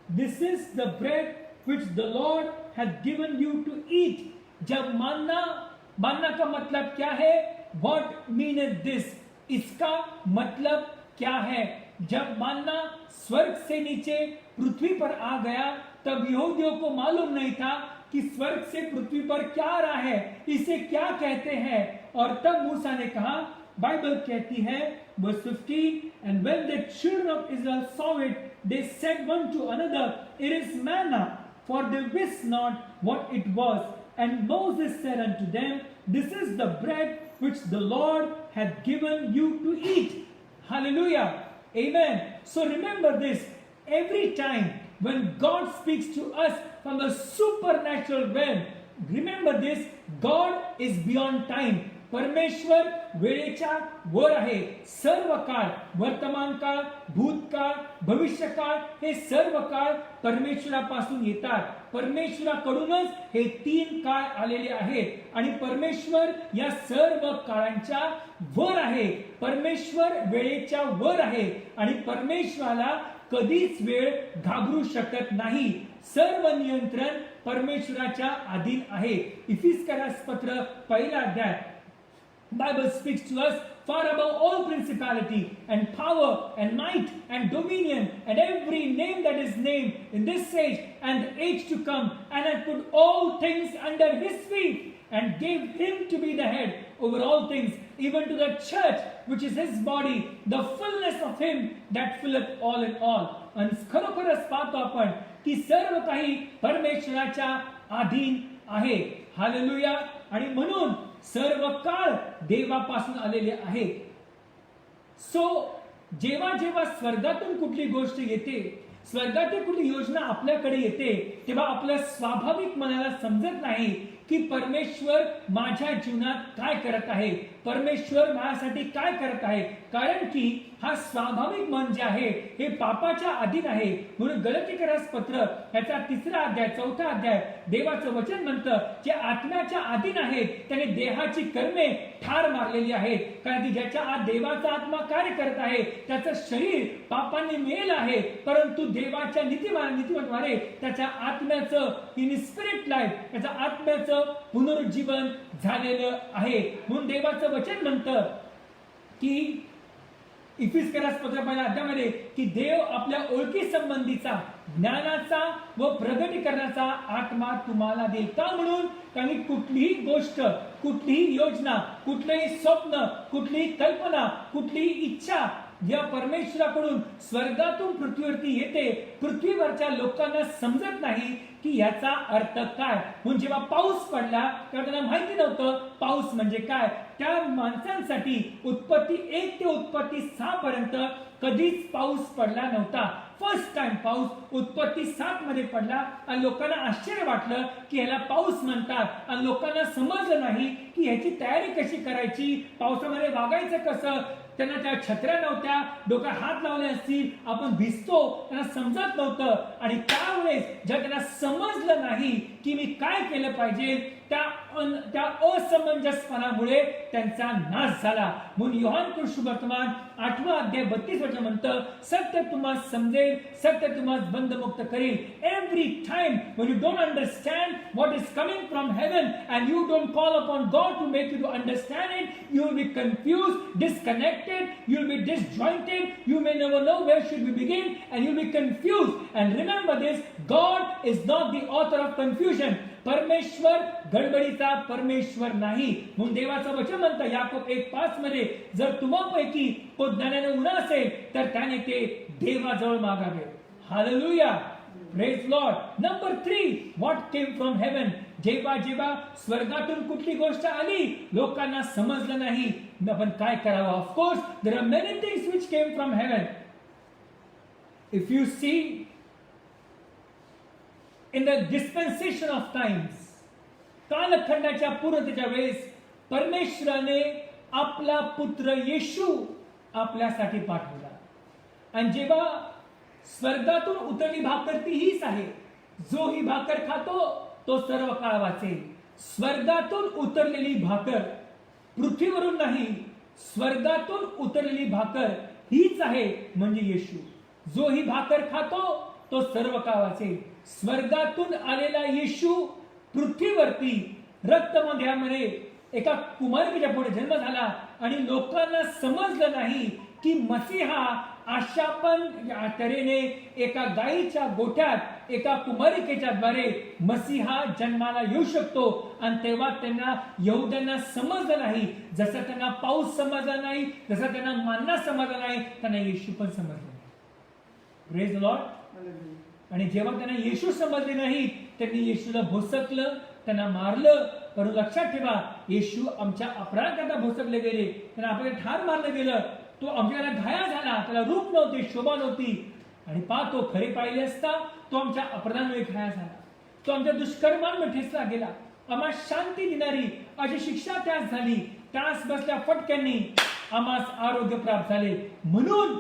S2: this is the bread which the Lord hath given you to eat. जब मानना का मतलब क्या है? What meaneth this? इसका मतलब क्या है? जब मानना स्वर्ग से नीचे पृथ्वी पर आ गया, तब यहूदियों को मालूम नहीं था कि स्वर्ग से पृथ्वी पर क्या आ रहा है, इसे क्या कहते हैं। और तब मूसा ने कहा, बाइबल कहती है verse 15, and when the children of Israel saw it, they said one to another, it is manna, for they wist not what it was. And Moses said unto them, this is the bread which the Lord hath given you to eat. Hallelujah. Amen. So remember this, every time when God speaks to us from the supernatural realm, remember this, God is beyond time. परमेश्वर वेळेच्या वर आहे। सर्व काळ, वर्तमान काळ, भूतकाळ, भविष्यकाळ हे सर्व काळ परमेश्वरापासून येतात। परमेश्वराकडूनच हे 3 काळ आलेले आहेत आणि परमेश्वर या सर्व काळांच्या वर आहे। परमेश्वर वेळेच्या वर आहे आणि परमेश्वराला कधीच वेळ घाबरू शकत नाही। सर्व नियंत्रण परमेश्वराच्या अधीन आहे। इफिसियन्स पत्र 1 अध्याय, Bible speaks to us, far above all principality and power and might and dominion and every name that is named in this age and the age to come, and hath put all things under his feet and gave him to be the head over all things, even to the church which is his body, the fullness of him that filleth all in all. आणि खरोखरच पाहतो आपण की सर्व काही परमेश्वराच्या अधीन आहे। हालेलुया। आणि म्हणून सर्व काळ देवापासून आलेले आहे। सो जेव्हा जेव्हा स्वर्गातून कुठली गोष्ट येते, स्वर्गातील कुठली योजना आपल्याकडे येते, तेव्हा आपल्या स्वाभाविक मनाला समजत नाही की परमेश्वर माझ्या जीवनात काय करत आहे, परमेश्वर माझ्यासाठी काय करत आहे। कारण की हा स्वाभाविक मन जे आहे हे पापाच्या अधीन आहे। म्हणून गलातीकरास पत्र याचा 3 अध्याय 4 अध्याय देवाचं वचन म्हणतं, जे आत्म्याच्या अधीन आहेत त्याने देहाची कर्मे ठार मारलेली आहेत। कारण की ज्याच्या आत देवाचा आत्मा कार्य करत आहे त्याचं शरीर पापाने मेलं आहे, परंतु देवाच्या नीतिमत्वाने त्याच्या आत्म्याचं इन स्पिरिट लाईफ, त्याच्या आत्म्याचं पुनरुज्जीवन झालेलं आहे। म्हणून देवाचं वचन म्हणतं की इफिसियन्स पत्र 1 अध्यायामध्ये की देव आपल्या ओळखी संबंधीचा, ज्ञानाचा व प्रगटीकरणाचा आत्मा तुम्हाला देईल। का म्हणून? कारण कुठलीही गोष्ट, कुठलीही योजना, कुठलेही स्वप्न, कुठलीही कल्पना, कुठलीही इच्छा या परमेश्वराकडून स्वर्गातून पृथ्वीवरती येते, पृथ्वीवरच्या लोकांना समजत नाही की याचा अर्थ काय. म्हणून जेव्हा पाऊस पडला तेव्हा त्यांना माहिती नव्हतं पाऊस म्हणजे काय. त्या माणसांसाठी उत्पत्ती 1 ते उत्पत्ती 6 पर्यंत कधीच पाऊस पडला नव्हता. फर्स्ट टाइम पाऊस उत्पत्ती 7 मध्ये पडला आणि लोकांना आश्चर्य वाटलं की याला पाऊस म्हणतात आणि लोकांना समजलं नाही की ह्याची तयारी कशी करायची, पावसामध्ये वागायचं कसं. त्यांना त्या छत्र्या नव्हत्या, डोक्यात हात लावले असतील, आपण भिजतो, त्यांना समजत नव्हतं. आणि त्यावेळेस जर त्यांना समजलं नाही की मी काय केलं पाहिजे, त्या असमंजसपणामुळे त्यांचा नाश झाला. म्हणून योहान सुवर्तमान 8 अध्याय 32 वचन म्हणतं, सत्य तुम्हाला समजेल, सत्य तुम्हाला बंधमुक्त करेल. Every time when you don't understand what is coming from heaven and you don't call upon God to make you to understand it, you will be confused, disconnected, you will be disjointed, you may never know where should we begin and you will be confused. And remember this, God is not the author of confusion. परमेश्वर गडबडीचा परमेश्वर नाही. म्हणून देवाचं वचन म्हणतं याकोब 1:5 मध्ये, जर तुम्हापैकी को ज्ञानाने उणा असेल तर त्याने ते देवाजवळ मागावे. Hallelujah, praise Lord. Number 3, what came from heaven. जेव्हा स्वर्गातून कुठली गोष्ट आली लोकांना समजलं नाही, आपण काय करावं. Of course there are many things which came from heaven. If you see in the dispensation of times, कालखंडाच्या पूर्णतेच्या वेळेस परमेश्वराने आपला पुत्र येशू आपल्यासाठी पाठवला. आणि जेव्हा स्वर्गातून उतरली भाकर ती हीच आहे, जो ही भाकर खातो तो सर्व काळ वाचेल. स्वर्गातून उतरलेली भाकर पृथ्वीवरून नाही, स्वर्गातून उतरलेली भाकर हीच आहे म्हणजे येशू. जो ही भाकर खातो तो सर्व काळ वाचेल. स्वर्गातून आलेला येशू पृथ्वीवरती रक्तमध्यामध्ये एका कुमारिकेच्या पुढे जन्म झाला आणि लोकांना समजलं नाही की मसीहा अशा पण तऱ्हेने एका गायीच्या गोठ्यात एका कुमारिकेच्या द्वारे मसीहा जन्माला येऊ शकतो. आणि तेव्हा त्यांना यहुद्यांना समजलं नाही, जसं त्यांना पाऊस समजला नाही, जसं त्यांना मान्ना समजला नाही, त्यांना येशू पण समजलं नाही. Praise the Lord. आणि जेव्हा त्यांना येशू समजले नाही त्यांनी येशूला भोसकलं, त्यांना मारलं. परंतु लक्षात ठेवा, येशू आमच्या अपराधाकरता भोसकले गेले, त्यांना आपल्याला ठार मारलं गेलं. तो आमच्याला घाया झाला, त्याला रूप नव्हते, शोभा नव्हती. आणि पाहतो खरे पाहिले असता तो आमच्या अपराधामुळे घाया झाला, तो आमच्या दुष्कर्मांमुळे ठेचला गेला. आम्हाला शांती देणारी अशी शिक्षा त्यास झाली, त्यास बसल्या फटक्यांनी आम्हास आरोग्य प्राप्त झाले. म्हणून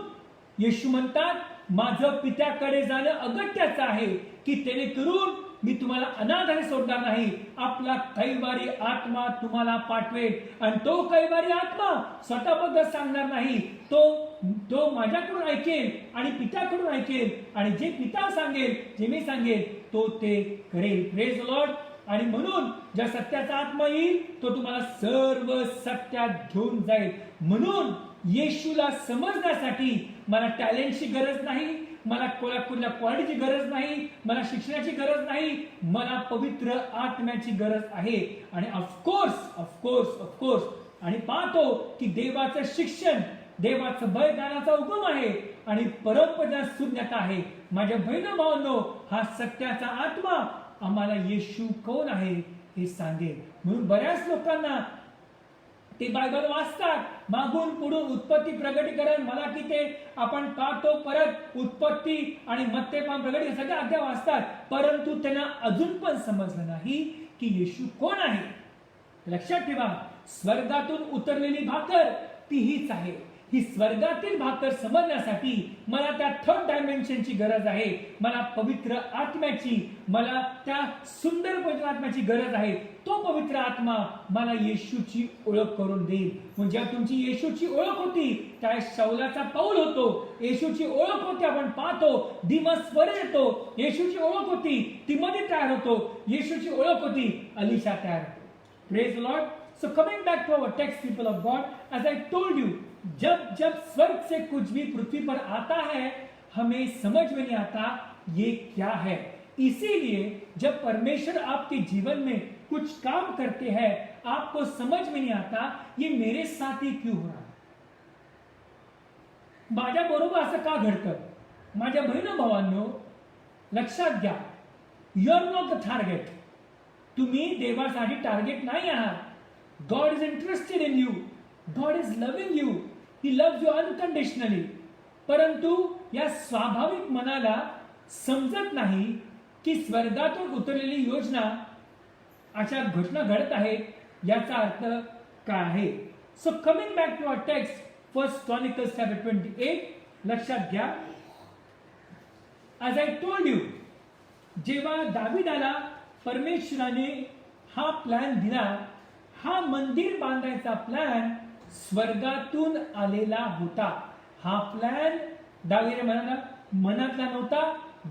S2: येशू म्हणतात, माझं पित्याकडे जाणं अगत्याचं आहे की त्याने करून मी तुम्हाला अनाथाने सोडणार नाही, आपला कैवारी आत्मा तुम्हाला पाठवेल. आणि तो कैवारी आत्मा स्वतःबद्दल सांगणार नाही, तो माझ्याकडून ऐकेल आणि पित्याकडून ऐकेल. आणि जे पिता सांगेल, जे मी सांगेल तो ते करेल. Praise the Lord. आणि म्हणून ज्या सत्याचा आत्मा येईल तो तुम्हाला सर्व सत्यात घेऊन जाईल. म्हणून येशूला समजण्यासाठी मला टॅलेंटची गरज नाही, मला कुठल्या क्वालिटीची गरज नाही, मला शिक्षणाची गरज नाही, मला पवित्र आत्म्याची गरज आहे. आणि ऑफकोर्स आणि पाहतो की देवाचं शिक्षण, देवाचं भय ज्ञानाचा उगम आहे आणि परमपदा सुज्ञता आहे. माझ्या बहिण भावांनो, हा सत्याचा आत्मा आम्हाला येशू कोण आहे हे सांगेल. म्हणून बऱ्याच लोकांना ते बायबल वाचतात, मागून पुढून उत्पत्ती प्रगटीकरण मला की ते आपण पाहतो, परत उत्पत्ती आणि मत्ते प्रगटीकरण सगळे अध्याय वाचतात, परंतु त्यांना अजून पण समजलं नाही की येशू कोण आहे. लक्षात ठेवा, स्वर्गातून उतरलेली भाकर ती हीच आहे. ही स्वर्गातील भाकर समजण्यासाठी मला त्या 3rd डायमेन्शनची गरज आहे, मला पवित्र आत्म्याची, मला त्या सुंदर पवित्र आत्म्याची गरज आहे. तो पवित्र आत्मा मला येशूची ओळख करून देईल. म्हणजे तुमची येशूची ओळख होती त्या शौलाचा पाऊल होतो, येशूची ओळख होती आपण पाहतो दिमस वर येतो, येशूची ओळख होती तिमध्ये तयार होतो, येशूची ओळख होती अलिशा तयार होतो. Praise the Lord. So coming back to our text, people of God, as I told you, जब स्वर्ग से कुछ भी पृथ्वी पर आता है हमें समझ में नहीं आता ये क्या है. इसीलिए जब परमेश्वर आपके जीवन में कुछ काम करते हैं आपको समझ में नहीं आता ये मेरे साथ ही क्यों हो रहा है. माझ्या बरोबर असं का घडतं? माझ्या बहिण भावांनो, लक्षात घ्या, you are not the target. तुम्ही देवासाठी टार्गेट नाही आहात. God is interested in you. God is loving you. He love you unconditionally. परंतु या स्वाभाविक मनाला समजत नाही की स्वर्गातून उतरलेली योजना अशा घटना घडत आहेत याचा अर्थ काय आहे. So coming back to our text, 1 Chronicles chapter 28, लक्षात घ्या. As I told you, जेव्हा दाविदाला परमेश्वराने हा प्लॅन दिला, हा मंदिर बांधायचा प्लॅन स्वर्गातून आलेला होता. हा प्लॅन दाविदाच्या मनातला नव्हता.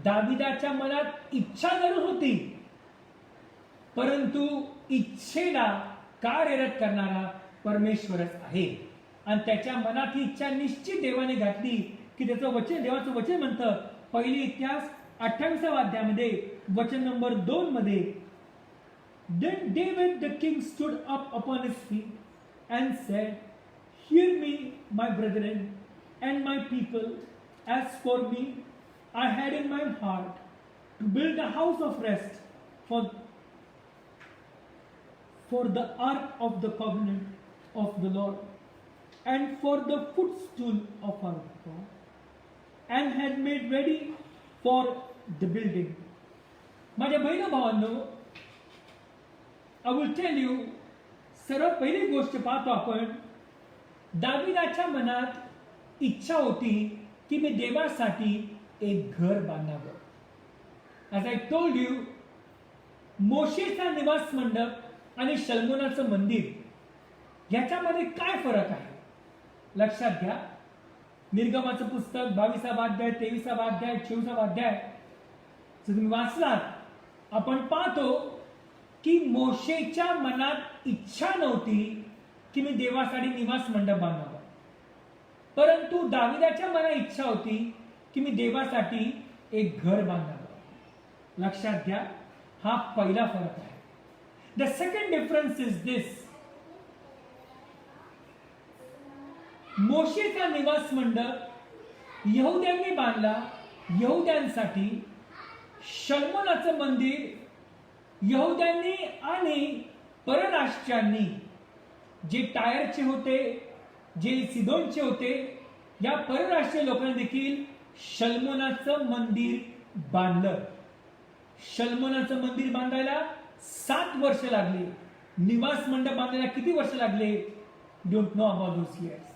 S2: दाविदाच्या मनात इच्छा जरूर होती, परंतु इच्छेला कार्यरत करणारा परमेश्वरच आहे. आणि त्याच्या मनात ही इच्छा निश्चित देवाने घातली की त्याचं वचन, देवाचं वचन म्हणतं पहिली इतिहास 28व्या अध्यायामध्ये वचन नंबर 2 मध्ये, Then David the king stood up upon his feet and said, Hear me, my brethren and my people. As for me, I had in my heart to build a house of rest for the ark of the covenant of the Lord and for the footstool of our God, and had made ready for the building. माझ्या बहिण भावांनो, I will tell you, सर्वात पहिली गोष्ट पाहतो आपण, दाविदाच्या मनात इच्छा होती की मी देवासाठी एक घर बांधावं. As I told you, मोशेचा निवास मंडप आणि शल्मोनाचं मंदिर याच्यामध्ये काय फरक आहे लक्षात घ्या. निर्गमाचं पुस्तक 22वा अध्याय, 23वा अध्याय, 24वा अध्याय जर तुम्ही वाचलात, आपण पाहतो की मोशेच्या मनात इच्छा नव्हती की मी देवासाठी निवास मंडप बांधावा, परंतु दाविदाच्या मनात इच्छा होती की मी देवासाठी एक घर बांधावं. लक्षात घ्या, हा पहिला फरक आहे. द सेकंड डिफरन्स इज दिस, मोशेचा निवास मंडप यहुद्यांनी बांधला यहुद्यांसाठी. शल्मोनाचं मंदिर यहुद्यांनी आणि परराष्ट्रांनी, जे टायरचे होते, जे सिदोनचे होते, या परराष्ट्रीय लोकांनी देखील शल्मोनाचं मंदिर बांधलं. शल्मोनाचं मंदिर बांधायला 7 वर्ष लागली. निवास मंडप बांधायला किती वर्ष लागले? Don't know about those years.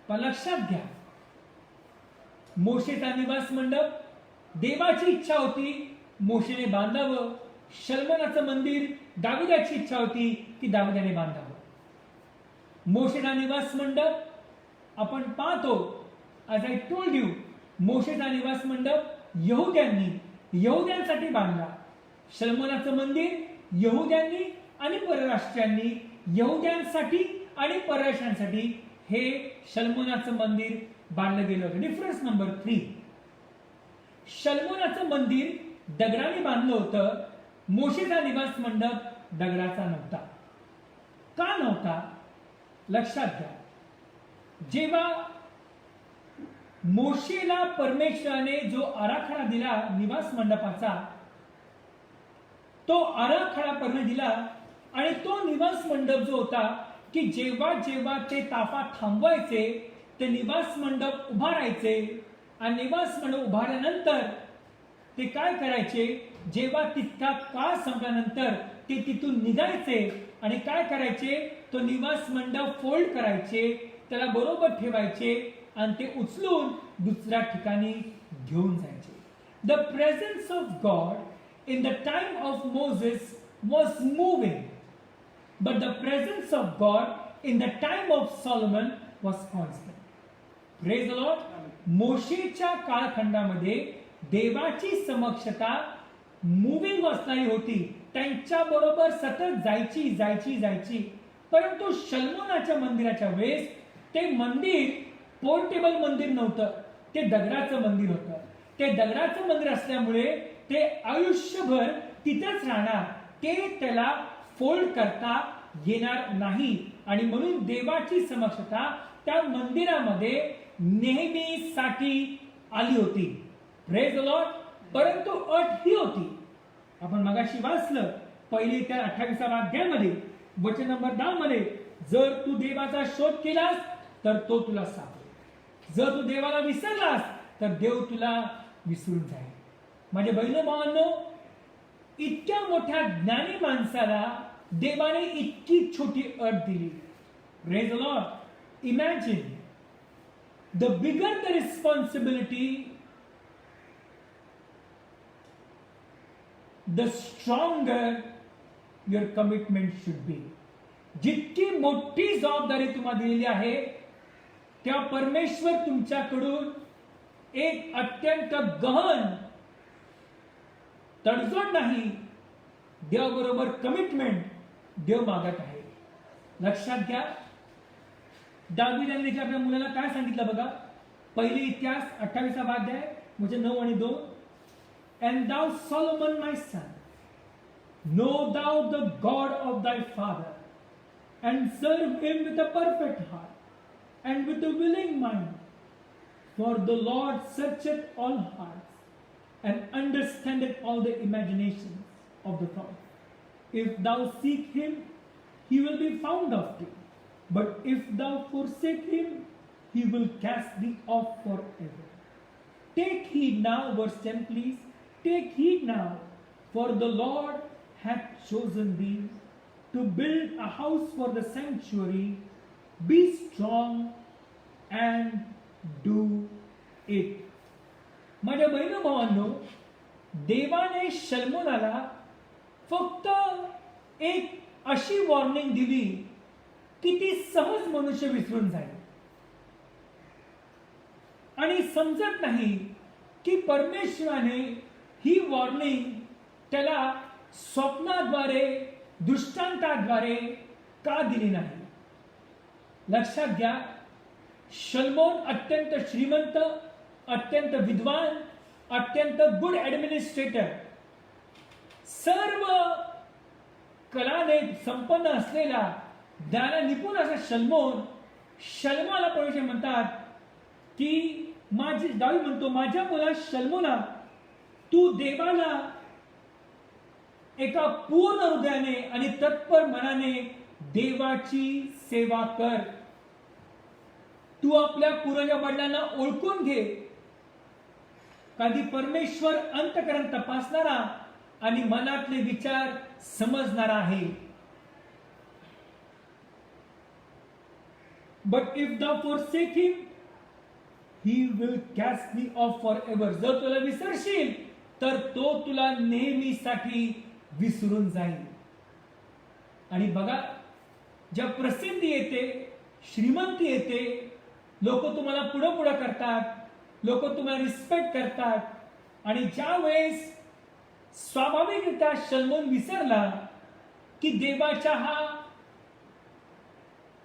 S2: पण लक्षात घ्या, मोशेचा निवास मंडप देवाची इच्छा होती मोशेने बांधावं. शल्मोनाचं मंदिर दाविदाची इच्छा होती की दाविदाने बांधावं. मोशेचा निवास मंडप आपण पाहतो, as I told you, मोशेचा निवास मंडप यहुद्यांसाठी बांधला. शल्मोनाचं मंदिर यहुद्यांनी आणि परराष्ट्रांनी, यहुद्यांसाठी आणि परराष्ट्रांसाठी हे शल्मोनाचं मंदिर बांधलं गेलं होतं. डिफरन्स नंबर 3, शल्मोनाचं मंदिर दगडाने बांधलं होतं. मोशेचा निवास मंडप दगडाचा नव्हता. का नव्हता? लक्षात घ्या, जेव्हा मोशेला परमेश्वराने जो आराखडा दिला निवास मंडपाचा, तो आराखडा परमेश्वराने दिला आणि तो निवास मंडप जो होता की जेव्हा जेव्हा ते ताफा थांबवायचे ते निवास मंडप उभारायचे आणि निवास मंडप उभारल्यानंतर ते काय करायचे, जेव्हा तितका काळ संपल्यानंतर ते तिथून निघायचे आणि काय करायचे, तो निवास मंडप फोल्ड करायचे, त्याला बरोबर ठेवायचे आणि ते उचलून दुसऱ्या ठिकाणी घेऊन जायचे. The presence of God in the time of Moses was moving, but the presence of God in the time of Solomon was constant. Praise the Lord. मोशेच्या कालखंडामध्ये देवाची समक्षता मूव्हिंग असणारी होती, त्यांच्या बरोबर सतत जायची. परंतु शल्मोनाच्या मंदिराच्या वेळेस ते मंदिर पोर्टेबल मंदिर नव्हतं, ते दगडाचं मंदिर होतं. ते दगडाचं मंदिर असल्यामुळे ते आयुष्यभर तिथेच राहणार, ते त्याला फोल्ड करता येणार नाही आणि म्हणून देवाची समक्षता त्या मंदिरामध्ये नेहमीसाठी आली होती. Praise the Lord. परंतु अट ही होती, आपण मगाशी वाचलं पहिली त्या 28व्या अध्यायामध्ये वचन नंबर 10 मध्ये, जर तू देवाचा शोध केलास तर तो तुला सापडेल, जर तू देवाला विसरलास तर देव तुला विसरून जाईल. माझे बहिण भावांनो, इतक्या मोठ्या ज्ञानी माणसाला देवाने इतकी छोटी अट दिली. Praise the Lord. Imagine, the bigger the responsibility, the stronger your commitment should be. जितकी मोठी जबाबदारी तुम्हाला दिलेली आहे, त्या परमेश्वर तुमच्याकडून एक अत्यंत गहन, तडजोड नाही, देवाबरोबर कमिटमेंट देव मागत आहे. लक्षात घ्या, दावीदाने देखील आपल्या मुलाला काय सांगितलं बघा. पहिली इतिहास 28वा अध्याय म्हणजे 9 आणि 2. And thou, Solomon, my son, know thou the God of thy father, and serve him with a perfect heart and with a willing mind. For the Lord searcheth all hearts and understandeth all the imaginations of the thought. If thou seek him, he will be found of thee. But if thou forsake him, he will cast thee off forever. Take heed now, verse 10 please. Take heed now, for the Lord hath chosen thee to build a house for the sanctuary. Be strong and do it. माझ्या बहिण भावांनो, देवाने शल्मोनाला फक्त एक अशी warning दिली की ती सहज मनुष्य विसरून जाईल आणि समजत नाही की परमेश्वराने ही वॉर्निंग त्याला स्वप्नाद्वारे, दृष्टांताद्वारे का दिली नाही. लक्षात घ्या, शल्मोन अत्यंत श्रीमंत, अत्यंत विद्वान, अत्यंत गुड ऍडमिनिस्ट्रेटर, सर्व कलाने संपन्न असलेला, ज्ञाना निपुण असा शल्मोनाला परमेश्वर म्हणतात की दावीद म्हणतो, माझ्या मुला शल्मोना, तू देवाला एका पूर्ण हृदयाने आणि तत्पर मनाने देवाची सेवा कर. तू आपल्या पूर्वजा वडिलांना ओळखून घे, कधी परमेश्वर अंतःकरण तपासणारा आणि मनातले विचार समजणारा आहे. But if thou forsake him, he will cast thee off forever. जर तुला विसरशील तर तो तुला नेहमीसाठी विसरून जाईल. आणि बघा, ज्या प्रसिद्धी येते, श्रीमंती येते, लोक तुम्हाला पुढं पुढं करतात, लोक तुम्हाला रिस्पेक्ट करतात, आणि ज्या वेळेस स्वाभाविकरित्या शल्मोन विसरला की देवाचा हा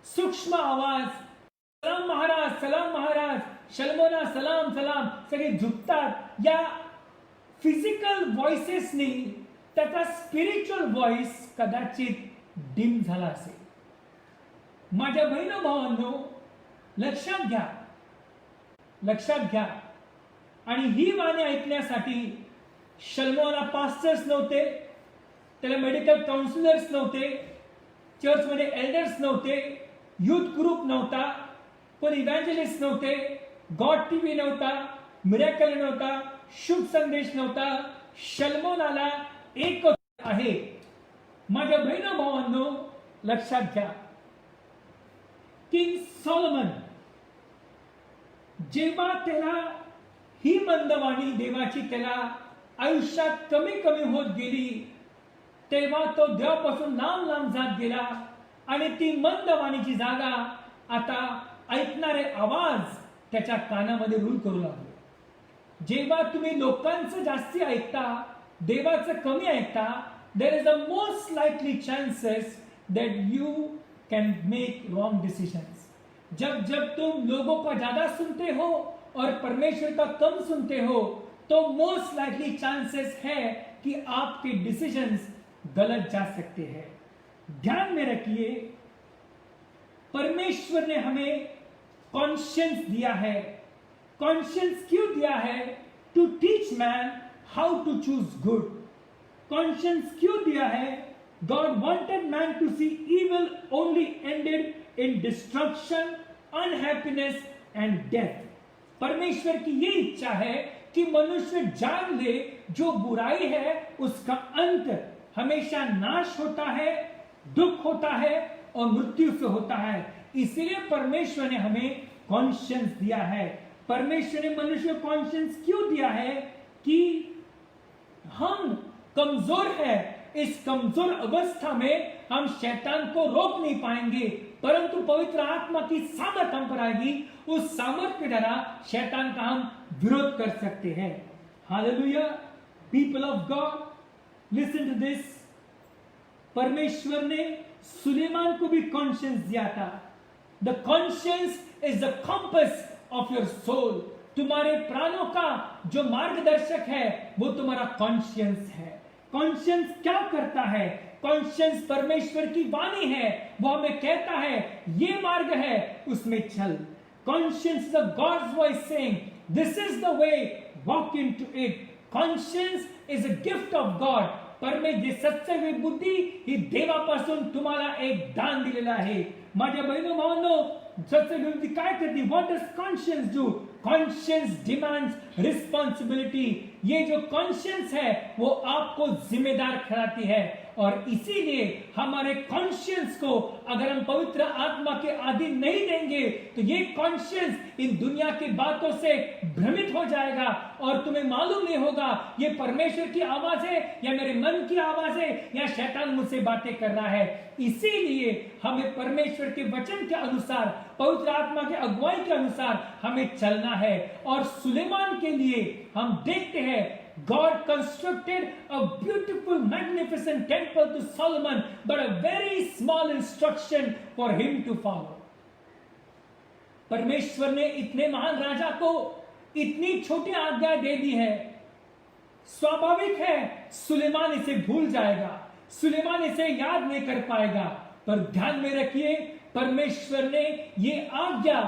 S2: सूक्ष्म आवाज, सलाम महाराज, सलाम महाराज, शल्मोना सलाम सलाम, सगळे झुकतात. या फिजिकल व्हॉइसेसनी त्याचा स्पिरिच्युअल व्हॉइस कदाचित डिम झाला असेल. माझ्या बहिण भावांनो, लक्षात घ्या, लक्षात घ्या. आणि ही वाणी ऐकण्यासाठी शल्मोनाला पास्टर्स नव्हते, त्याला मेडिकल काउन्सिलर्स नव्हते, चर्चमध्ये एल्डर्स नव्हते, युथ ग्रुप नव्हता, पण इव्हँजलिस्ट नव्हते, गॉड टीव्ही नव्हता, मिरेकल नव्हता, शुभ संदेश नव्हता. शल्मोनाला एक आहे. माझ्या बहिण भावांनो, लक्षात घ्या, किंग सॉलोमन जेव्हा त्याला ही मंदवाणी देवाची त्याला आयुष्यात कमी कमी होत गेली, तेव्हा तो देवापासून लांब लांब जात गेला आणि ती मंदवाणीची जागा आता ऐकणारे आवाज त्याच्या कानामध्ये रूल करू लागले. जेव्हा तुम्ही लोकांचं जास्ती ऐकता, देवाचं कमी ऐकता, there is a most likely chances that you can make wrong decisions. जब तुम लोगों का ज्यादा सुनते हो और परमेश्वर का कम सुनते हो, तो मोस्ट लाइकली चांसेस है कि आपके डिसीजंस गलत जा सकते हैं. ध्यान में रखिए, परमेश्वर ने हमें कॉन्शियंस दिया है। कॉन्शियंस क्यों दिया है? To teach man how to choose good. Conscience क्यों दिया है? God wanted man to see evil only ended in destruction, unhappiness and death. परमेश्वर की ये इच्छा है कि मनुष्य जान ले जो बुराई है उसका अंत हमेशा नाश होता है, दुख होता है और मृत्यु से होता है। इसलिए परमेश्वर ने हमें कॉन्शियंस दिया है। परमेश्वर ने मनुष्य को कॉन्शियंस क्यों दिया है? कि हम कमजोर है, इस कमजोर अवस्था में हम शैतान को रोक नहीं पाएंगे, परंतु पवित्र आत्मा की सामर्थ हम पर आएगी। उस सामर्थ के द्वारा शैतान का हम विरोध कर सकते हैं। Hallelujah. People of God, listen to this. परमेश्वर ने सुलेमान को भी कॉन्शियंस दिया था। The conscience is the compass of your soul. तुम्हारे प्राणों का जो मार्गदर्शक है वो तुम्हारा कॉन्शियंस है। कॉन्शियंस क्या करता है? कॉन्शियंस परमेश्वर की वाणी है, वो हमें कहता है ये मार्ग है, उसमें चल। Conscience is God's voice saying this is the way, walk into it. Conscience is a gift of God. परमेश्वर सत्य बुद्धी ही देवापासून तुम्हाला एक दान दिलेलं आहे। माझ्या बहिणो भावांनो, सत्य बुद्धी काय करती? What does conscience do? Conscience demands responsibility. ये जो कॉन्शियंस है वो आपको जिम्मेदार ठहराती है, और इसीलिए हमारे कॉन्शियंस को अगर हम पवित्र आत्मा के अधीन नहीं देंगे तो ये कॉन्शियंस इन दुनिया की बातों से भ्रमित हो जाएगा और तुम्हें मालूम नहीं होगा ये परमेश्वर की आवाज है या मेरे मन की आवाज है या शैतान मुझसे बातें कर रहा है। इसीलिए हमें परमेश्वर के वचन के अनुसार, पवित्र आत्मा के अगुवाई के अनुसार हमें चलना है। और सुलेमान के लिए हम देखते हैं God constructed a beautiful, magnificent temple to Solomon, but a very small instruction for him to follow. परमेश्वर ने इतने महान राजा को इतनी छोटी आज्ञा दे दी है। स्वाभाविक है सुलेमान इसे भूल जाएगा, सुलेमान इसे याद नहीं कर पाएगा, पर ध्यान में रखिए परमेश्वर ने ये आज्ञा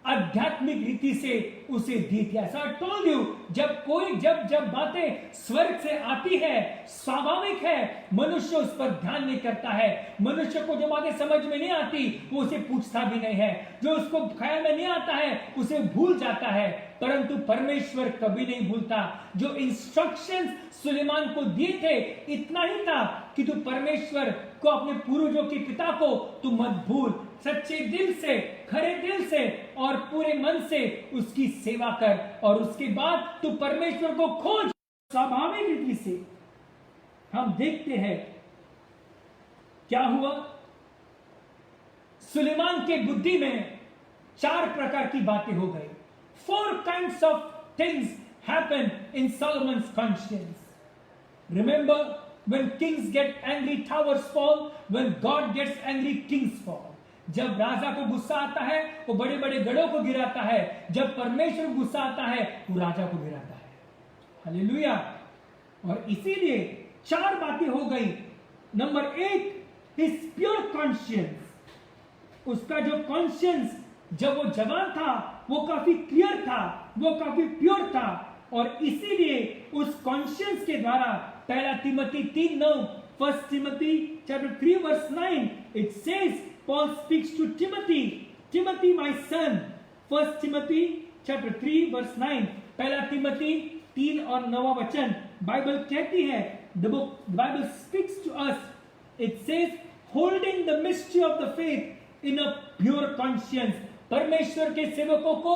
S2: आध्यात्मिक रीति से उसे दी थी। ऐसा टोल्ड यू, जब बातें स्वर्ग से आती है, स्वाभाविक है मनुष्य उस पर ध्यान नहीं करता है। मनुष्य को जो बातें समझ में नहीं आती वो उसे पूछता भी नहीं है, जो उसको ख्याल में नहीं आता है उसे भूल जाता है, परंतु परमेश्वर कभी नहीं भूलता। जो इंस्ट्रक्शंस सुलेमान को दिए थे इतना ही था कि तू परमेश्वर को, अपने पूर्वजों के पिता को तू मत भूल, सच्चे दिल से, खरे दिल से और पूरे मन से उसकी सेवा कर, और उसके बाद तू परमेश्वर को खोज। स्वाभाविक रीति से हम देखते हैं क्या हुआ। सुलेमान के बुद्धि में 4 प्रकार की बातें हो गई। 4 kinds of things happen in Solomon's conscience. Remember, when kings get angry, towers fall. When God gets angry, kings fall. जब राजा को गुस्सा आता है वो बड़े बड़े गढ़ों को गिराता है, जब परमेश्वर को गुस्सा आता है वो राजा को गिराता है। हालेलुया। और इसीलिए 4 बातें हो गई। Number 1, his pure conscience. उसका जो कॉन्शियंस जब वो जवान था वो काफी क्लियर था, वो काफी प्योर था, और इसीलिए उस कॉन्शियंस के द्वारा 1 Timothy 3:9, 1 Timothy chapter 3 verse 9, it says, Paul speaks to Timothy, Timothy my son. 1 Timothy chapter 3 verse 9, 1 Timothy 3 और 9 वचन बाइबल कहती है, the Bible speaks to us, it says, holding the mystery of the faith in a pure conscience. परमेश्वर के सेवकों को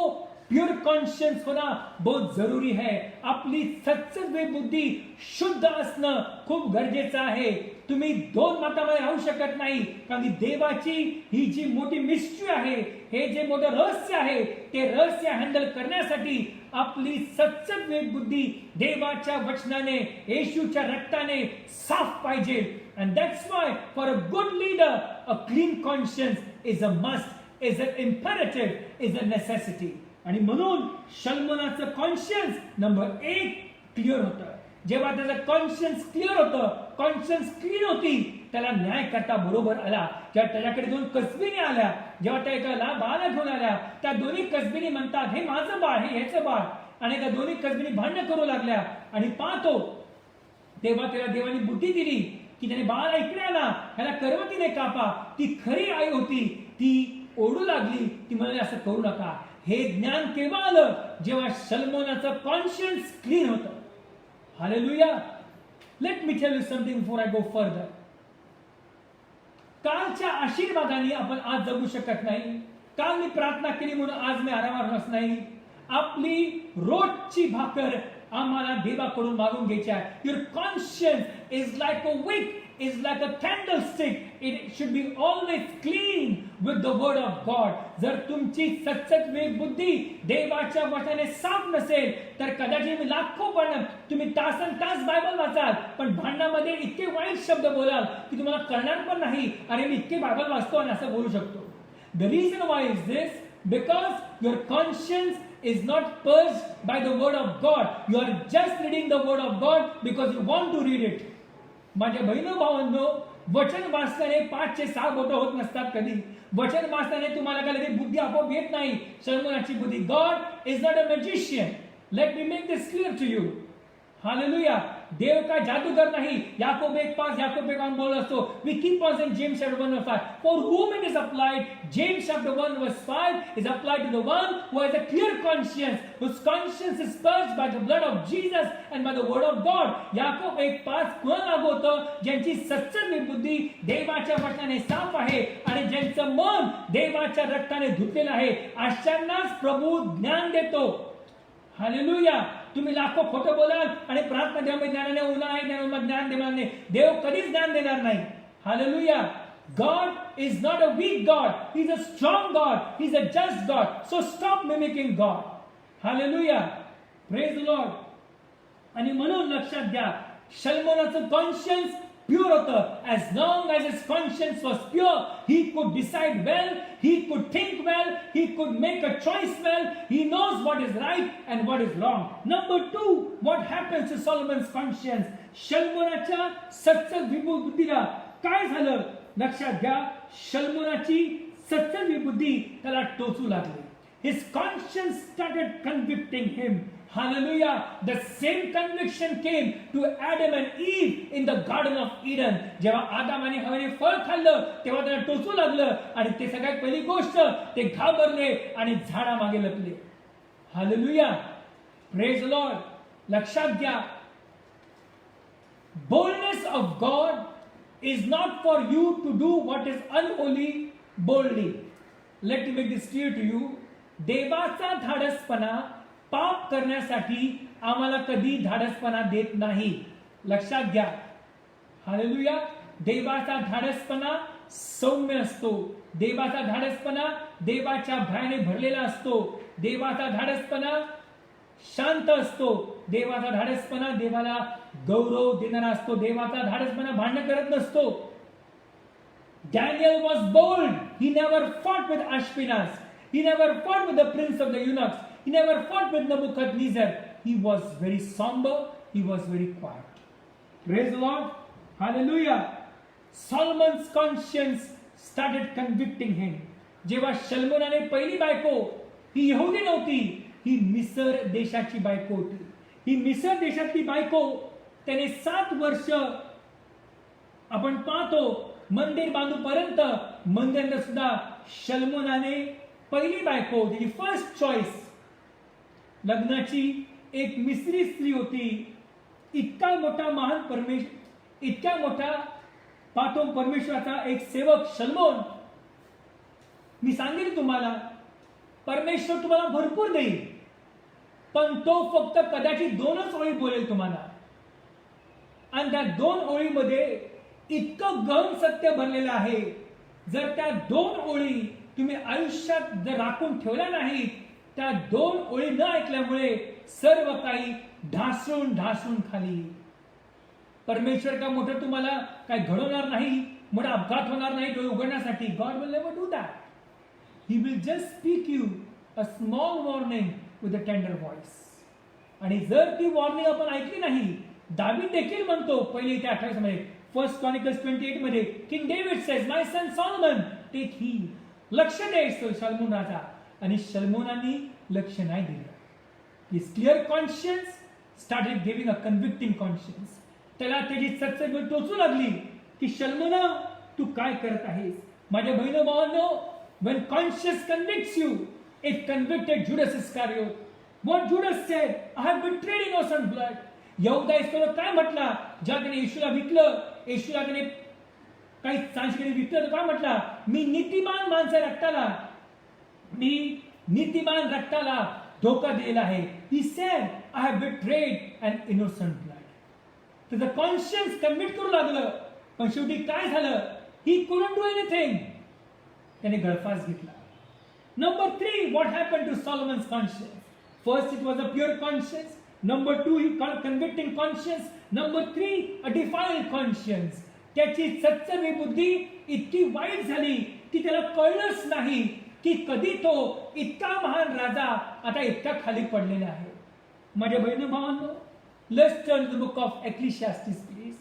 S2: pure conscience होना बहुत जरुरी है। आपली सत्सर्वे बुद्धी शुद्ध असणं खूप गरजेचं आहे। तुम्ही 2 मतामध्ये राहू शकत नाही, कारण देवाची ही जी मोठी मिस्ट्री आहे, हे जे मोठं रहस्य आहे, ते रहस्य हँडल करण्यासाठी आपली सत्सर्वे बुद्धी देवाच्या वचनाने, येशूच्या रक्ताने साफ पाहिजे। and that's why for a good leader a clean conscience is a must, is an imperative, is a necessity. आणि म्हणून शल्मोनाचं कॉन्शियन्स नंबर 1 क्लिअर होतं। जेव्हा त्याचं कॉन्शियन्स क्लिअर होतं, कॉन्शियन्स क्लीन होती, त्याला न्याय करता बरोबर आला. जेव्हा त्याच्याकडे 2 कसबीने आल्या, जेव्हा त्या एका बाळाला घेऊन आल्या, त्या दोन्ही कसबीने म्हणतात, हे माझं बाळ, हे ह्याचं बाळ. आणि त्या दोन्ही कसबीने भांडण करू लागल्या. आणि पाहतो तेव्हा त्याला देवाने बुद्धी दिली की त्याने बाळाला इकडे आणा, ह्याला करवतीने कापा. ती खरी आई होती, ती ओढू लागली, ती म्हणाली असं करू नका. हे ज्ञान केव्हा आलं? जेव्हा सलमोनाचं कॉन्शियन्स क्लीन होतं. Hallelujah. Let me tell you something before I go further. कालच्या आशीर्वादाने आपण आज जगू शकत नाही. काल मी प्रार्थना केली म्हणून आज मी आरामात राहत नाही. आपली रोजची भाकर आम्हाला देवाकडून मागून घ्यायची आहे. Your conscience is like a week, is like a candlestick. It should be always clean with the word of God. जर तुमची सत्सत्विक बुद्धी देवाच्या वचनाने साफ नसेल तर कदाचित मी लाखो पण तुम्ही तासन तास बायबल वाचाल पण भांडणामध्ये इतके वाईट शब्द बोलाल की तुम्हाला कळणार पण नाही, अरे मी इतके बायबल वाचतो आणि असं बोलू शकतो. The reason why is this, because your conscience is not purged by the word of God. You are just reading the word of God because you want to read it. माझ्या बहिणो भावांनो, वचन वाचताना 5 ते 6 बोटं होत नसतात कधी. वचन वाचताना तुम्हाला काय लगेच बुद्धी आपोआप येत नाही. सलमोनाची बुद्धी. God is not a magician. Let me make this clear to you. Hallelujah. देव काय जादूगर नाही. याकोब 1:5 याकोब 1 बोलत असतो. We keep on in James chapter 1:5. For whom it is applied, James chapter 1:5 is applied to the one who has a clear conscience, whose conscience is purged by the blood of Jesus and by the word of God. Yakob 1:5 कोणाला लागू होतं? ज्यांची सत्सत्विक बुद्धी देवाच्या वचनाने साफ आहे आणि ज्यांचं मन देवाच्या रक्ताने धुतलेलं आहे, अशांनाच प्रभू ज्ञान देतो. हालेलुया. तुम्ही लाखो खोटं बोलाल आणि प्रार्थना देवामध्ये ज्ञानाने उन्हाळा ज्ञान देणार नाही. देव कधीच ज्ञान देणार नाही. Hallelujah. God is not a weak God. He is a strong God. He is a just God. So stop mimicking God. Hallelujah. Praise the Lord. आणि म्हणून लक्षात घ्या, सलमोनाचं कॉन्शियन्स प्युअर होतं. As long as his conscience was pure, he could decide well, he could think well, he could make a choice well, he knows what is right and what is wrong. Number 2, what happens to Solomon's conscience? सलमोनाच्या सत्सत्विक बुद्धीला काय झालं? लक्षात घ्या, सलमोनाची सत्सत्विक बुद्धी त्याला टोचू लागली. His conscience started convicting him. Hallelujah. The same conviction came to Adam and Eve in the Garden of Eden. जेव्हा आदाम आणि हव्वाने फळ खाल्लं तेव्हा त्यांना टोचू लागलं आणि ते सगळ्यात पहिली गोष्ट ते घाबरले आणि झाडामागे लपले. Hallelujah. Praise the Lord. लक्षात घ्या, boldness of God is not for you to do what is unholy boldly. Let me make this clear to you. देवाचा धाडसपणा पाप करण्यासाठी आम्हाला कधी धाडसपणा देत नाही. लक्षात घ्या. हालेलुया. देवाचा धाडसपणा सौम्य असतो. देवाचा धाडसपणा देवाच्या भयाने भरलेला असतो. देवाचा धाडसपणा शांत असतो. देवाचा धाडसपणा देवाला गौरव देणारा असतो. देवाचा धाडसपणा भांडण करत नसतो. Daniel was bold. He never fought with Ashpenaz. He never fought with the prince of the eunuchs. He never fought with Nebuchadnezzar. He was very somber. He was very quiet. Praise the Lord. Hallelujah. Solomon's conscience started convicting him. जेव्हा सलमोनाने पहिली बायको, ही यहुदी नव्हती, ही मिसर देशाची बायको होती. ही मिसर देशातली बायको त्याने 7 वर्ष आपण पाहतो मंदिर बांधूपर्यंत, मंदिरात सुद्धा सलमोनाने पहिली बायको, त्याची फर्स्ट चॉईस लग्नाची एक मिस्री स्त्री होती. इतका मोठा महान परमेश्वर, इतक्या मोठा पाठो परमेश्वराचा एक सेवक सलमोन. मी सांगेन तुम्हाला, परमेश्वर तुम्हाला भरपूर देईल पण तो फक्त कदाचित 2च ओळी बोलेल तुम्हाला. आणि त्या 2 ओळीमध्ये इतकं गहन सत्य भरलेलं आहे. जर त्या 2 ओळी तुम्ही आयुष्यात जर राखून ठेवल्या नाहीत, त्या 2 ओळी न ऐकल्यामुळे सर्व काही ढासळून ढासळून खाली. परमेश्वर का मोठं तुम्हाला काय घडवणार नाही, मोठा अपघात होणार नाही डोळे उघडण्यासाठी. God will never do that. He will just speak you a small warning with a tender voice. आणि जर ती वॉर्निंग आपण ऐकली नाही, दावीद देखील म्हणतो 1 ते 28 मध्ये, फर्स्ट क्रॉनिकल्स 28 मध्ये King David says my son Solomon take heed, लक्ष द्यायचं शल्मोन राजा, आणि शल्मोनाने लक्ष नाही दिलं. His clear conscience started giving a convicting conscience. त्याला त्याची सत्संग टोचू लागली की शल्मोना तू काय करत आहेस. माझ्या बहिणो भावांनो, when conscience convicts you, it convicted Judas Iscariot. What Judas said, I have betrayed innocent blood. यहूदा इस्करियोत काय म्हटला, ज्या त्याने येशूला विकलं, येशूला त्याने काही चांचकीने विकलं, काय म्हटला, मी नीतिमान माणसा रक्ताला, मी नीतिमान रक्ताला धोका दिलेला आहे. He said, I have betrayed an innocent blood. त्याचं कॉन्शियन्स कन्व्हिक्ट करू लागलं, पण शेवटी काय झालं, he couldn't do anything. त्याने गळफास घेतला. Number 3, what happened to Solomon's conscience? First, it was a pure conscience. Number 2, he called convicting conscience. Number 3, a defiled conscience. त्याची सत्सवी बुद्धी इतकी वाईट झाली की त्याला कळलंच नाही की कधी तो इतका महान राजा आता इतका खाली पडलेला आहे. माझ्या बहिणी भावांनो, let's turn to the book of Ecclesiastes please.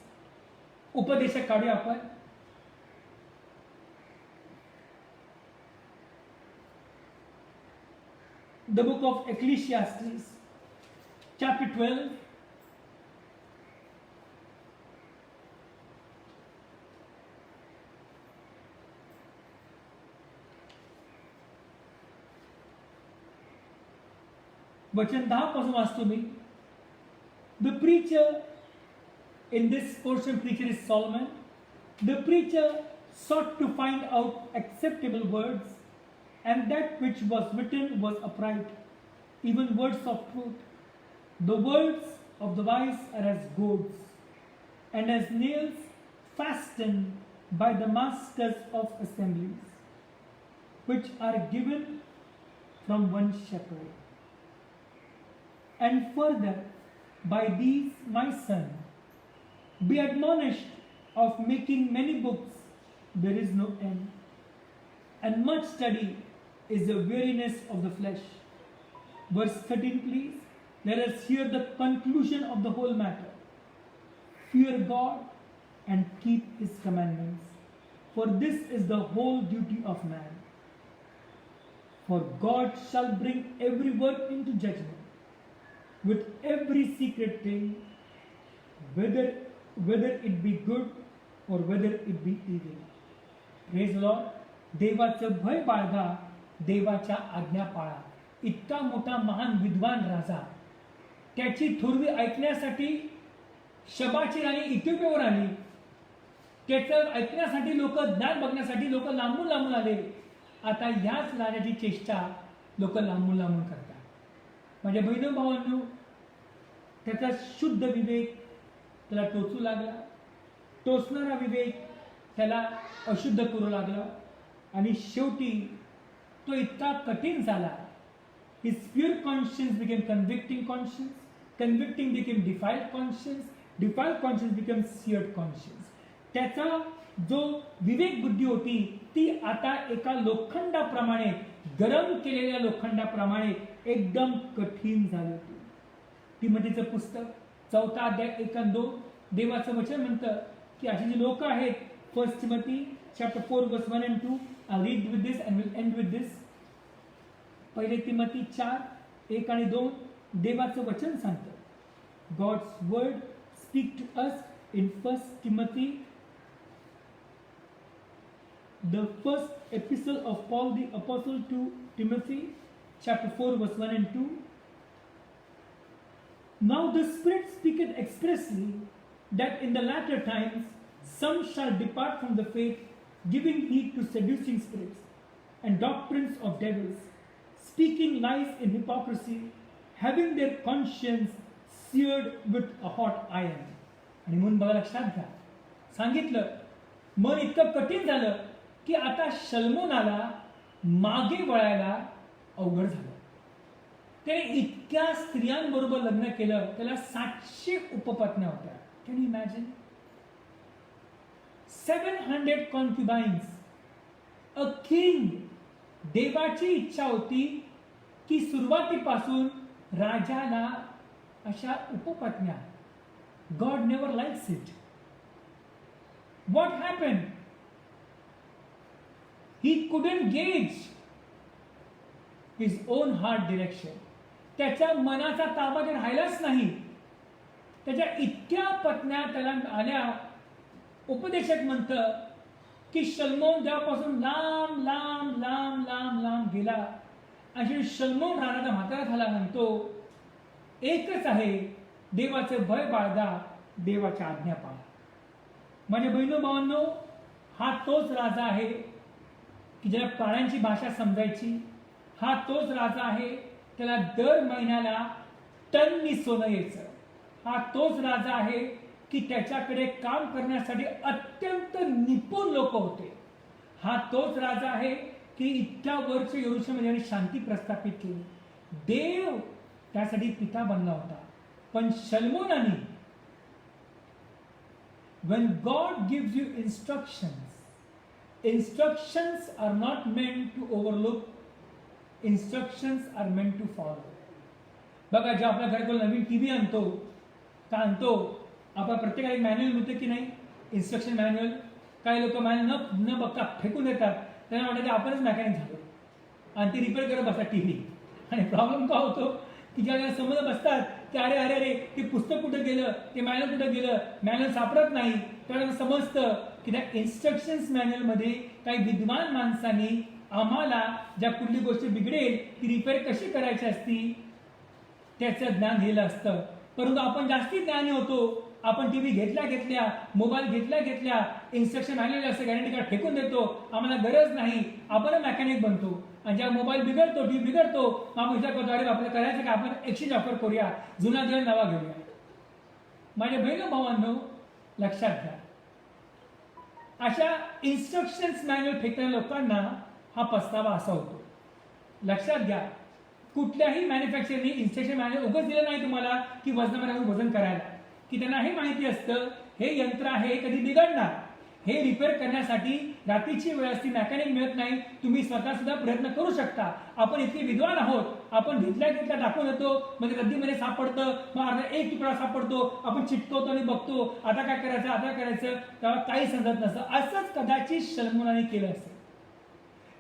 S2: उपदेशक काढूया आपण. The book of Ecclesiastes, chapter 12. वचन 10 पासून वाचतो मी. The preacher in this portion, preacher is Solomon. The preacher sought to find out acceptable words, and that which was written was upright, even words of truth. The words of the wise are as goads, and as nails fastened by the masters of assemblies, which are given from one shepherd. And further, by these, my son, be admonished of making many books, there is no end. And much study is the weariness of the flesh. Verse 13, please. Let us hear the conclusion of the whole matter. Fear God and keep His commandments, for this is the whole duty of man. For God shall bring every work into judgment, with every secret thing, whether it be good or whether it be evil. Praise the Lord. देवाचं भय बाळगा, देवाच्या आज्ञा पाळा. इतका मोठा महान विद्वान राजा, त्याची थोरवी ऐकण्यासाठी शबाची राणी इथिओपियावर आली. त्याचं ऐकण्यासाठी लोक, ज्ञान बघण्यासाठी लोक लांबून लांबून आले. आता याच राजाची चेष्टा लोक लांबून लांबून करतात. माझ्या बहिणी भावांनो, त्याचा शुद्ध विवेक त्याला टोचू लागला. टोचणारा विवेक त्याला अशुद्ध करू लागला, आणि शेवटी तो इतका कठीण झाला. His pure conscience became convicting conscience, convicting became defiled conscience, defiled conscience became seared conscience. त्याचा जो विवेक बुद्धी होती ती आता एका लोखंडाप्रमाणे, गरम केलेल्या लोखंडाप्रमाणे एकदम कठीण झाली होती. तिमोथीचं पुस्तक 4 अध्याय 1 आणि 2 देवाचं वचन म्हणतं की अशी जी लोक आहेत. फर्स्ट तिमोथी चॅप्टर 4 वर्स 1 and 2. I'll read with this and we'll end with this. पहिले तिमोथी 4 1 आणि 2 देवाचं वचन सांगतं. God's word speak to us in First Timothy, the first epistle of Paul the apostle to Timothy, chapter 4 verse 1 and 2. Now the Spirit speaketh expressly that in the latter times some shall depart from the faith, giving heed to seducing spirits and doctrines of devils, speaking lies in hypocrisy, having their conscience seared with a hot iron. आणि म्हणून बघा, लक्षात घ्या, सांगितलं मन इतकं कठीण झालं की आता शल्मोनाला मागे वळायला अवघड झालं. त्याने इतक्या स्त्रियांबरोबर लग्न केलं, त्याला 700 उपपत्न्या होत्या. Can you imagine? 700 concubines. A king. देवाची इच्छा होती की सुरुवातीपासून राजाला अशा उपपत्न्या. God never likes it. What happened? He couldn't gauge his own heart direction. त्याच्या मनाचा ताबा काही राहिलाच नाही. त्याच्या इतक्या पत्न्या त्याला आल्या. उपदेशक म्हणतं की शल्मोन देवापासून लांब लांब लांब लांब लांब गेला. आणि शल्मोन रानाचा म्हातारा झाला. म्हणतो एकच आहे, देवाचं भय बाळगा, देवाच्या आज्ञा पाळा. माझ्या बहिणो भावांनो, हा तोच राजा आहे की ज्याला प्राण्यांची भाषा समजायची. हा तोच राजा आहे त्याला दर महिन्याला टननी सोनं यायचं. हा तोच राजा आहे की त्याच्याकडे काम करण्यासाठी अत्यंत निपुण लोक होते. हा तोच राजा आहे की इतक्या वर्ष यरूशलेममध्ये शांती प्रस्थापित केली. देव त्यासाठी पिता बनला होता. पण शल्मोनाने, when God gives you instructions are not meant to overlook, instructions are meant to follow. बघा, जेव्हा आपल्या घरात नवीन टीव्ही आणतो का आणतो, आपण प्रत्येकाला एक मॅन्युअल मिळतं की नाही, इन्स्ट्रक्शन मॅन्युअल. काही लोक मॅन्युअल न बघता फेकून देतात. त्यांना वाटतं की आपणच मॅकॅनिक झालो आणि ते रिपेअर करत बसतात टीव्ही. आणि प्रॉब्लेम का होतो की ज्या समोर बसतात की अरे अरे अरे ते पुस्तक कुठं गेलं, ते मॅन्युअल कुठं गेलं, मॅन्युअल सापडत नाही. त्यावेळेला समजतं की त्या इन्स्ट्रक्शन्स मॅन्युअलमध्ये काही विद्वान माणसांनी आम्हाला ज्या कुठली गोष्ट बिघडेल ती रिपेअर कशी करायची असती त्याचं ज्ञान दिलेलं असतं. परंतु आपण जास्ती ज्ञानी होतो. आपण टीव्ही घेतल्या मोबाईल घेतल्या इन्स्ट्रक्शन आलेले असतं, गॅरंटी कार्ड फेकून देतो. आम्हाला गरज नाही, आपण मॅकॅनिक बनतो. आणि जेव्हा मोबाईल बिघडतो, टीव्ही बिघडतो, आपण विचार करतो अरे आपल्याला करायचं का, आपण एक्सचेंज ऑफर करूया, जुना देऊन नवा घेऊया. माझ्या बहिणी भावांनो, लक्षात घ्या, अशा इन्स्ट्रक्शन्स मॅन्युअल फेकणाऱ्या लोकांना हा पस्तावा असा होतो. लक्षात घ्या, कुठल्याही मॅन्युफॅक्चरने इन्स्ट्रक्शन मॅन्युअल उगाच दिलं नाही तुम्हाला की वजनामध्ये वजन करायला, की त्यांना हे माहिती असतं हे यंत्र आहे कधी बिघडणार. हे रिपेअर करण्यासाठी रात्रीची वेळ असती, मॅकॅनिक मिळत नाही, तुम्ही स्वतः सुद्धा प्रयत्न करू शकता. आपण इतके विद्वान आहोत, आपण घेतल्या दाखवून येतो, म्हणजे रद्दीमध्ये सापडतं, मग अर्धा एक तुकडा सापडतो, आपण चिटकवतो आणि बघतो आता काय करायचं, तेव्हा काही समजत नसतं. असंच कदाचित शल्मोनाने केलं असेल.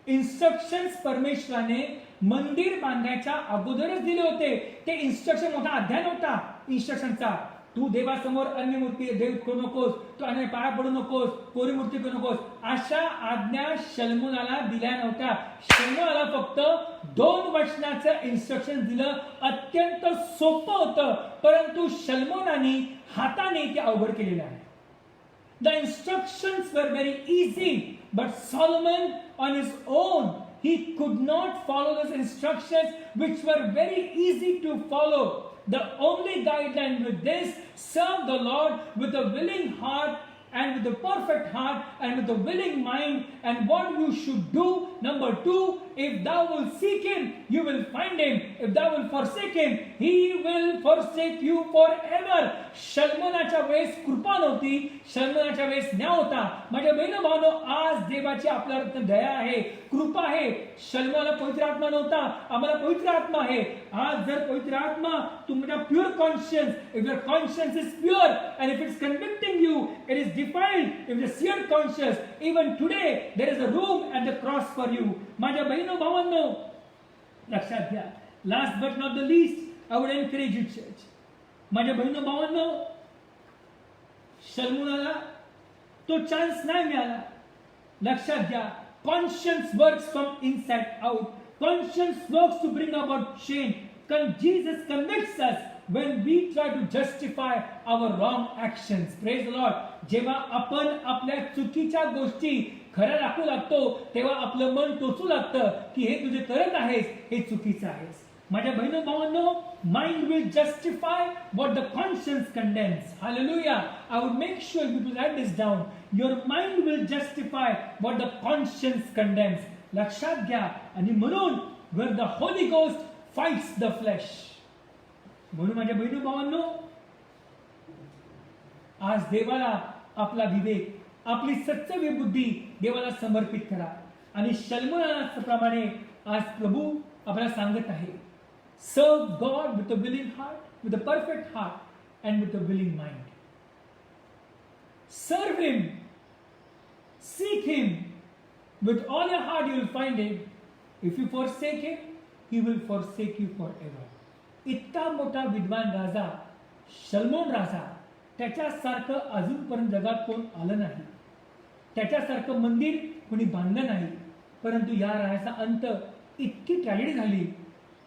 S2: इन्स्ट्रक्शन्स परमेश्वराने मंदिर बांधण्याच्या अगोदरच दिले होते. ते इन्स्ट्रक्शन मोठा अध्याय नव्हता इन्स्ट्रक्शनचा. तू देवासमोर अन्य मूर्ती देव करू नकोस, तू अन्य पाया पडू नकोस, कोरी मूर्ती करू नकोस, अशा आज्ञा शल्मोनाला दिल्या नव्हत्या. शल्मोनाला फक्त 2 वचनाचं इन्स्ट्रक्शन दिलं. अत्यंत सोपं होतं, परंतु शल्मोनाने हाताने ते अवघड केलेलं आहे. The instructions were very easy, but Solomon on his own, he could not follow those instructions which were very easy to follow. The only guideline with this, serve the Lord with a willing heart and with a perfect heart and with a willing mind. And what you should do, number 2, if thou wilt seek him, you will find him. If thou wilt forsake him, he will forsake you forever. शल्मोनाच्या वेळेस कृपा नव्हती, शल्मोनाच्या वेळेस न्याय होता. माझ्या बहिणी भावांनो, आज देवाची आपल्यावर दया आहे, कृपा आहे. शल्मोनाला पवित्र आत्मा नव्हता, आम्हाला पवित्र आत्मा आहे. आज जर पवित्र आत्मा तुमच्या pure conscience, if your conscience is pure and if it's convicting you, it is defiled, if it's seared conscious, even today there is a room at the cross for you. माझ्या बहिणो भावांनो, लक्षात घ्या. Last but not the least, I would encourage you church. माझ्या बहिणो भावांनो, शल्मोनाला तो chance नाही मिळाला. लक्षात घ्या, conscience works from inside out. Conscience works to bring about change. Jesus convicts us when we try to justify our wrong actions. Praise the Lord. जेव्हा आपण आपल्या चुकीच्या गोष्टी खऱ्या दाखवू लागतो, तेव्हा आपलं मन टोचू लागतं की हे तुझे करत आहेस हे चुकीचं आहेस. माझ्या बहिणी भावांनो, mind will justify what the conscience condemns. Hallelujah. I would make sure you to write this down. Your mind will justify what the conscience condemns. लक्षात घ्या. आणि म्हणून where the Holy Ghost fights the flesh. म्हणून माझ्या बहिणी भावांनो, आज देवाला आपला विवेक, आपली सच्चवी बुद्धी देवाला समर्पित करा. आणि शल्मोनाप्रमाणे आज प्रभू आपल्याला सांगत आहे, सर्व God with a willing heart, with a perfect heart and with a willing mind. सर्व हिम Seek him with all your heart, you will find him. If you forsake him, he will forsake you forever. इतका मोठा विद्वान राजा शल्मोन राजा, त्याच्यासारखं अजूनपर्यंत जगात कोण आलं नाही. त्याच्यासारखं मंदिर कोणी बांधलं नाही. परंतु या राजाचा अंत इतकी ट्रॅजेडी झाली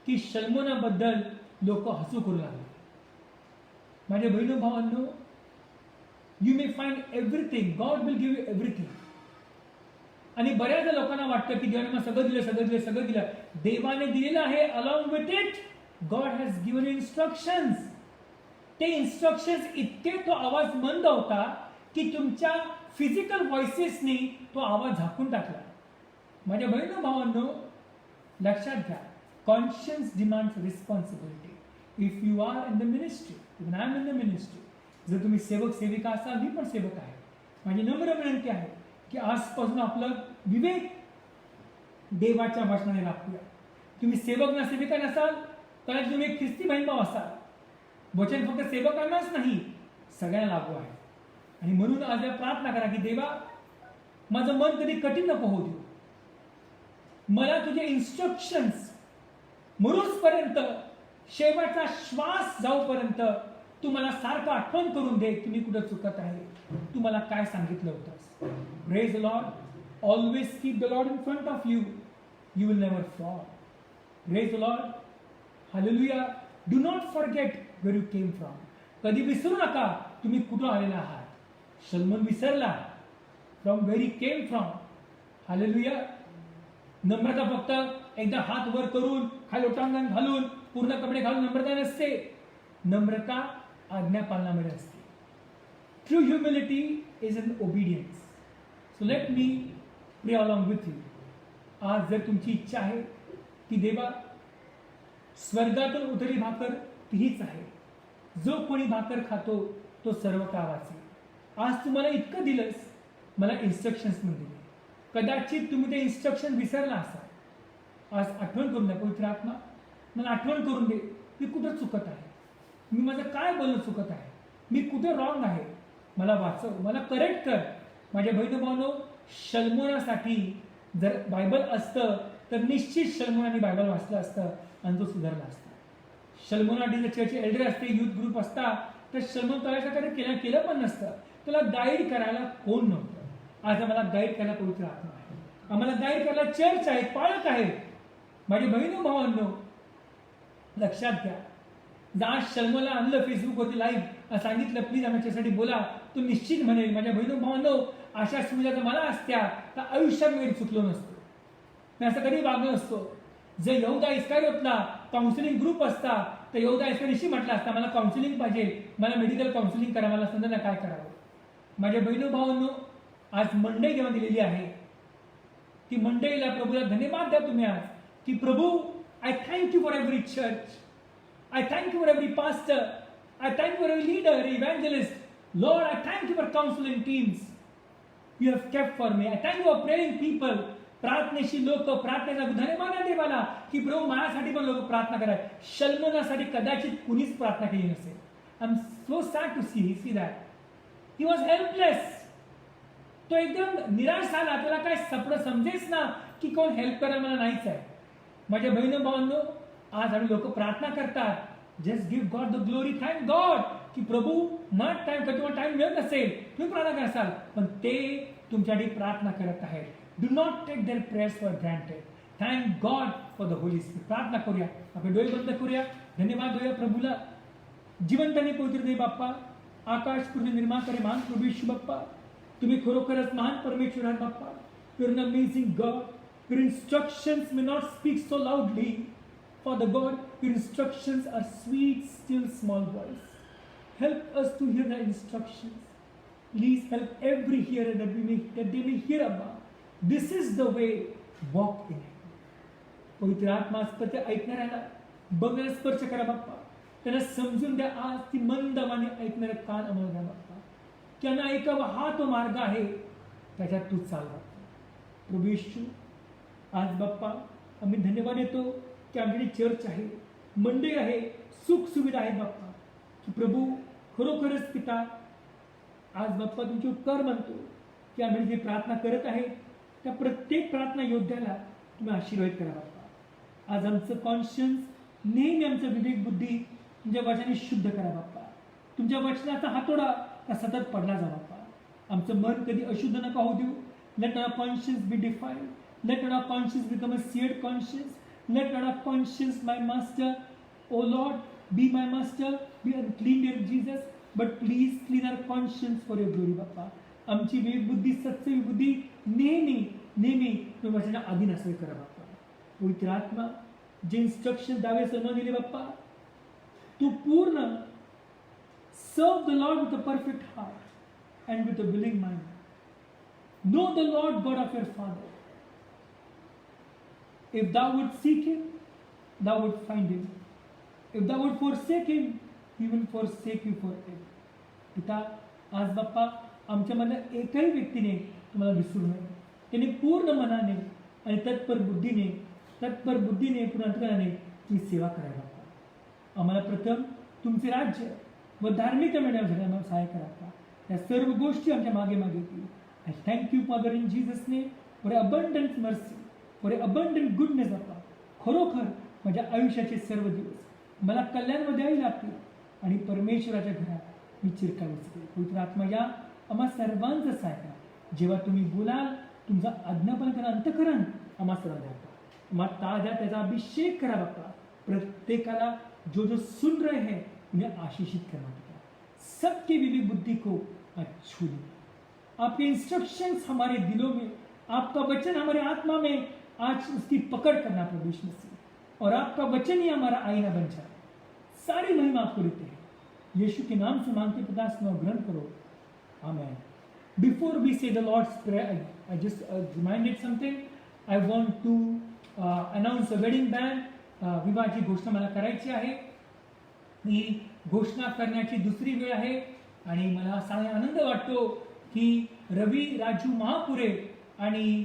S2: की शल्मोनाबद्दल लोक हसू करू लागले. माझ्या बहिणो भावांनो, you may find everything, God will give you everything. आणि बऱ्याचदा लोकांना वाटतं की देवाने मला सगळं दिलं. देवाने दिलेलं आहे. Along with it God has given instructions. ते इन्स्ट्रक्शन्स इतके तो आवाज मंद होता की तुमच्या फिजिकल व्हॉइसेसनी तो आवाज झाकून टाकला. माझ्या बहिणो भावांनो, लक्षात घ्या, conscience demands responsibility. If you are in the ministry, even I am in the ministry, जर तुम्ही सेवक सेविका असाल, मी पण सेवक आहे, माझी नम्र विनंती आहे की आजपासून आपलं विवेक देवाच्या वचनाने राखूया. तुम्ही सेवक ना सेविका नसाल, तर तुम्ही एक ख्रिस्ती बहीण भाऊ असाल. वचन फक्त सेवकांनाच नाही, सगळ्यांना लागू आहे. आणि म्हणून आज प्रार्थना करा की देवा, माझं मन कधी कठीण नको होऊ देऊ. मला तुझे इन्स्ट्रक्शन्स मरूसपर्यंत, शेवटचा श्वास जाऊपर्यंत तू मला सारखं आठवण करून दे की मी कुठं चुकत आहे, तू मला काय सांगितलं होतंस. Praise the Lord. Always keep the Lord in front of you, you will never fall. Praise the Lord. Hallelujah. Do not forget where you came from. कधी विसरू नका तुम्ही कुठं आलेला आहात. शल्मोन विसरला from where he came from. Hallelujah. नम्रता फक्त एकदा हात वर करून, खाली लोटांगण घालून, पूर्ण कपडे घालून नम्रता नसते. नम्रता आज्ञापालनामध्ये असते. True humility is an obedience. So let me pray along with you. आज जर तुमची इच्छा आहे की देवा, स्वर्गातून उतरली भाकर तीच आहे, जो कोणी भाकर खातो तो सर्व काळ वाचेल. आज तुम्हाला इतकं दिलंस, मला इन्स्ट्रक्शन्स म्हणून दिले. कदाचित तुम्ही ते इन्स्ट्रक्शन विसरला असाल. आज आठवण करून द्या. पवित्र आत्मा, मला आठवण करून दे, मी कुठं चुकत आहे, मी माझं काय बोलणं चुकत आहे, मी कुठं रॉंग आहे, मला वाचव, मला करेक्ट कर. माझ्या बहिणी भावांनो, शल्मोनासाठी जर बायबल असतं तर निश्चित शल्मोनाने बायबल वाचलं असतं आणि तो सुधारला असता. शल्मोनासाठी जर चर्च एल्डर असते, युथ ग्रुप असता, तर शल्मोन त्याच्याकडे केलं पण नसतं. तुला गाईड करायला कोण नव्हतं. आज आम्हाला गाईड करायला पवित्र आत्मा आहे. आम्हाला गाईड करायला चर्च आहे, पालक आहे. माझे बहिणी भावांनो, लक्षात घ्या, जर शल्मोनला आणलं फेसबुकवरती लाईव्ह सांगितलं प्लीज आमच्यासाठी बोला, तो निश्चित म्हणेल. माझ्या बहिणी भावांनो, अशा सुविधा जर मला असत्या तर आयुष्यात मी चुकलो नसतो, मी असं कधी वागलो नसतो. जर यहूदा इस्करियोतला काउन्सिलिंग ग्रुप असता तर यहूदा इस्करियोतशी म्हटलं असता मला काउन्सिलिंग पाहिजे, मला मेडिकल काउन्सिलिंग करा, मला समजा काय करावं. माझ्या बहिणी भावांनो, आज मंडई जेव्हा दिलेली आहे, ती मंडईला प्रभूला धन्यवाद द्या तुम्ही आज की प्रभू, I thank you for every church, I thank you for every pastor, I thank you for every leader, evangelist. Lord, I thank you for counselling teams you have kept for me. I thank you for praying people. प्रार्थनेशी लोक, प्रार्थनेचा धन्यवाद आहे देवाला की प्रभू माझ्यासाठी पण लोक प्रार्थना कराय. शल्मोनासाठी कदाचित कुणीच प्रार्थना केली नसेल. I am so sad to see that he was helpless. तो एकदम निराश झाला. त्याला काय सपडं समजेच ना की कोण हेल्प करायला मला नाहीच आहे. माझ्या बहिणी भावांनो, आज आम्ही लोक प्रार्थना करतात. Just give God the glory. Thank God की प्रभू मला टाइम, तुम्हाला टाइम मिळत नसेल, तुम्ही प्रार्थना कराल, पण ते तुमच्यासाठी प्रार्थना करत आहेत. Do not take their prayers for granted. Thank God for the Holy Spirit. प्रार्थना करूया, आपण डोळे बंद करूया, धन्यवाद देऊया प्रभूला. जिवंत आणि पवित्र देव बाप्पा, आकाश पृथ्वी निर्माण करे महान प्रभू येशू बाप्पा, तुम्ही खरोखरच महान परमेश्वर आहात बाप्पा. You are an amazing God. Your instructions may not speak so loudly. Father God, your instructions are sweet, still, small voice. Help us to hear the instructions. Please help every hearer that they may hear about. This is the way. Walk in it. पवित्र आत्मा स्पर्श ऐकणाऱ्याला बघणारा स्पर्श करा बाप्पा. त्यांना समजून द्या. आज ती मंदवाने ऐकणारे कान आम्हाला द्या बाप्पा. त्यांना ऐकावा हा तो मार्ग आहे, त्याच्यात तू चाल बाप्पा. प्रभू येशू, आज बाप्पा आम्ही धन्यवाद देतो की आमच्याकडे चर्च आहे, मंदिर आहे, सुख सुविधा आहे बाप्पा. की प्रभू खरोखरच पिता, आज बाप्पा तुमचे उपकार मानतो की आम्ही जी प्रार्थना करत आहे त्या प्रत्येक प्रार्थना योद्ध्याला तुम्ही आशीर्वाद करा बाप्पा. आज आमचं कॉन्शियन्स नेहमी आमचं विवेक बुद्धी तुमच्या वचनाने शुद्ध करा बाप्पा. तुमच्या वचनाचा हातोडा का सतत पडला जा बाप्पा. आमचं मन कधी अशुद्ध नका होऊ देऊ. Let our conscience be defiled. Let our conscience become a seared conscience. Let our conscience my master O Lord be my master be unclean dear Jesus but please clean our conscience for your glory बाप्पा. आमची विवेक बुद्धी सत्य बुद्धी नेहमी नेहमी तुम्ही वचना अधीन असे करा बाप्पा. पवित्र आत्मा जे इन्स्ट्रक्शन द्यावे न दिले बाप्पा तू पूर्ण serve the Lord with a perfect heart and with a willing mind. Know the Lord God of your father. If thou would seek him, thou would find him. If thou would forsake him, he will forsake you forever. पिता आज बाप्पा आमच्यामधल्या एकही व्यक्तीने तुम्हाला विसरू नये. त्याने पूर्ण मनाने आणि तत्पर बुद्धीने पूर्ण अंतकरणाने तुम्ही सेवा करा बाप्पा. आम्हाला प्रथम तुमचे राज्य व धार्मिक मिळण्यासाठी आम्हाला सहाय्य करा. या सर्व गोष्टी आमच्या मागे येतील. I thank you Father in Jesus name for abundant mercy for abundant goodness बाप्पा. खरोखर माझ्या आयुष्याचे सर्व दिवस मला कल्याणमध्ये यावी लागतील आणि परमेश्वराच्या घरात मी चिरकाल असेल. पवित्र आत्मा या आम्हा सर्वांचं सहाय्य करा. जेव्हा तुम्ही बोलाल तुमचा आज्ञापालन करा अंतकरण आम्हा सर्व द्या. आम्हाला ताजा त्याचा अभिषेक करा बाप्पा. प्रत्येकाला जो जो सुन रहे हैं उन्हें आशीषित करना पड़ेगा. सबके विवेक बुद्धि को आज छू ले. आपके इंस्ट्रक्शंस हमारे दिलों में, आपका वचन हमारे आत्मा में आज उसकी पकड़ करना प्रभु यीशु मसीह. और आपका वचन ही हमारा आईना बन जाए. सारी महिमा आपको देते हैं. यीशु के नाम से मांगते पिता स्नेह ग्रहण करो. आमेन. Before we say the Lord's Prayer, I just reminded something. I want to announce a wedding band. विवाहाची घोषणा मला करायची आहे. ही घोषणा करण्याची दुसरी वेळ आहे आणि मला सांगण्यात आनंद वाटतो की रवी राजू महापुरे आणि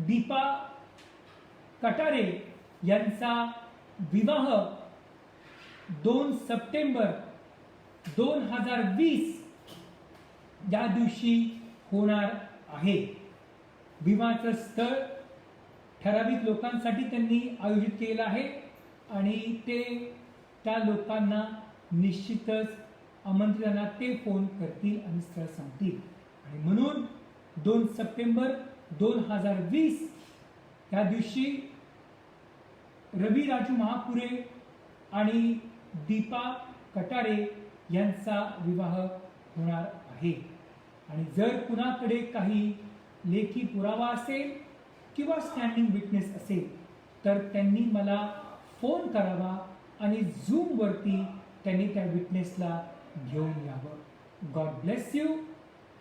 S2: दीपा कटारे यांचा विवाह 2 सप्टेंबर 2020 या दिवशी होणार आहे. विवाहाचं स्थळ ठराविक लोकांसाठी त्यांनी आयोजित केलेलं आहे आणि ते त्या लोकांना निश्चितच आमंत्रणात ते फोन करतील आणि स्थळ सांगतील. आणि म्हणून 2 सप्टेंबर 2020 या दिवशी रवी राजू महापुरे आणि दीपा कटारे यांचा विवाह होणार आहे. आणि जर कुणाकडे काही लेखी पुरावा असेल किंवा स्टँडिंग विटनेस असेल तर त्यांनी मला फोन करावा आणि झूमवरती त्यांनी त्या विटनेसला घेऊन यावं. God bless you.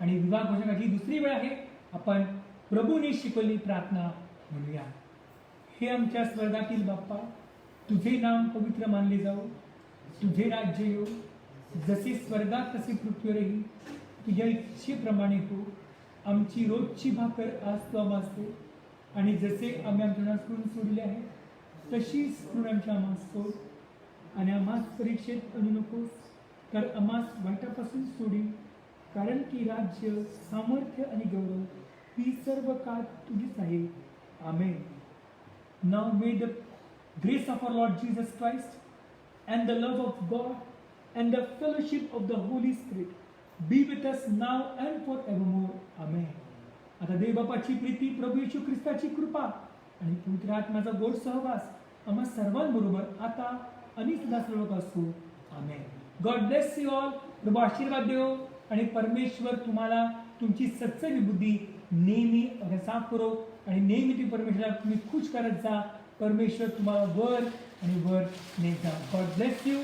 S2: आणि विवाह घोषणाची दुसरी वेळ आहे. आपण प्रभूने शिकवली प्रार्थना म्हणूया. हे आमच्या स्वर्गातील बाप्पा, तुझे नाम पवित्र मानले जाऊ, तुझे राज्य येऊ, जसे स्वर्गात तसे पृथ्वीवरही तुझ्या इच्छेप्रमाणे हो. आमची रोजची भाकर आज तू आम्हास दे आणि जसे आम्ही आमच्या करून सोडले आहे तशीच करून आमच्या आम्हास सोड आणि आम्हास परीक्षेत आणू नकोस तर आम्हास वाईटापासून सोडी. कारण की राज्य, सामर्थ्य आणि गौरव ही सर्व काळ तुझीच आहे. Amen. Now may the grace of our Lord Jesus Christ and the love of God and the fellowship of the Holy Spirit be with us now and forevermore. Amen. आता देव बापाची प्रीती, प्रभू येशू ख्रिस्ताची कृपा आणि पवित्र आत्म्याचा गोड सहवास आम्हा सर्वांबरोबर आता आणि सदा सर्व असो. Amen. God bless you all. प्रभू आशीर्वाद देव आणि परमेश्वर तुम्हाला तुमची सच्चाई बुद्धी नेहमी साफ करो आणि नेहमी ती परमेश्वराला तुम्ही खुश करत जा. परमेश्वर तुम्हाला वर आणि वर नेत जा. God bless you.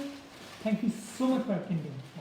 S2: Thank you so much for attending.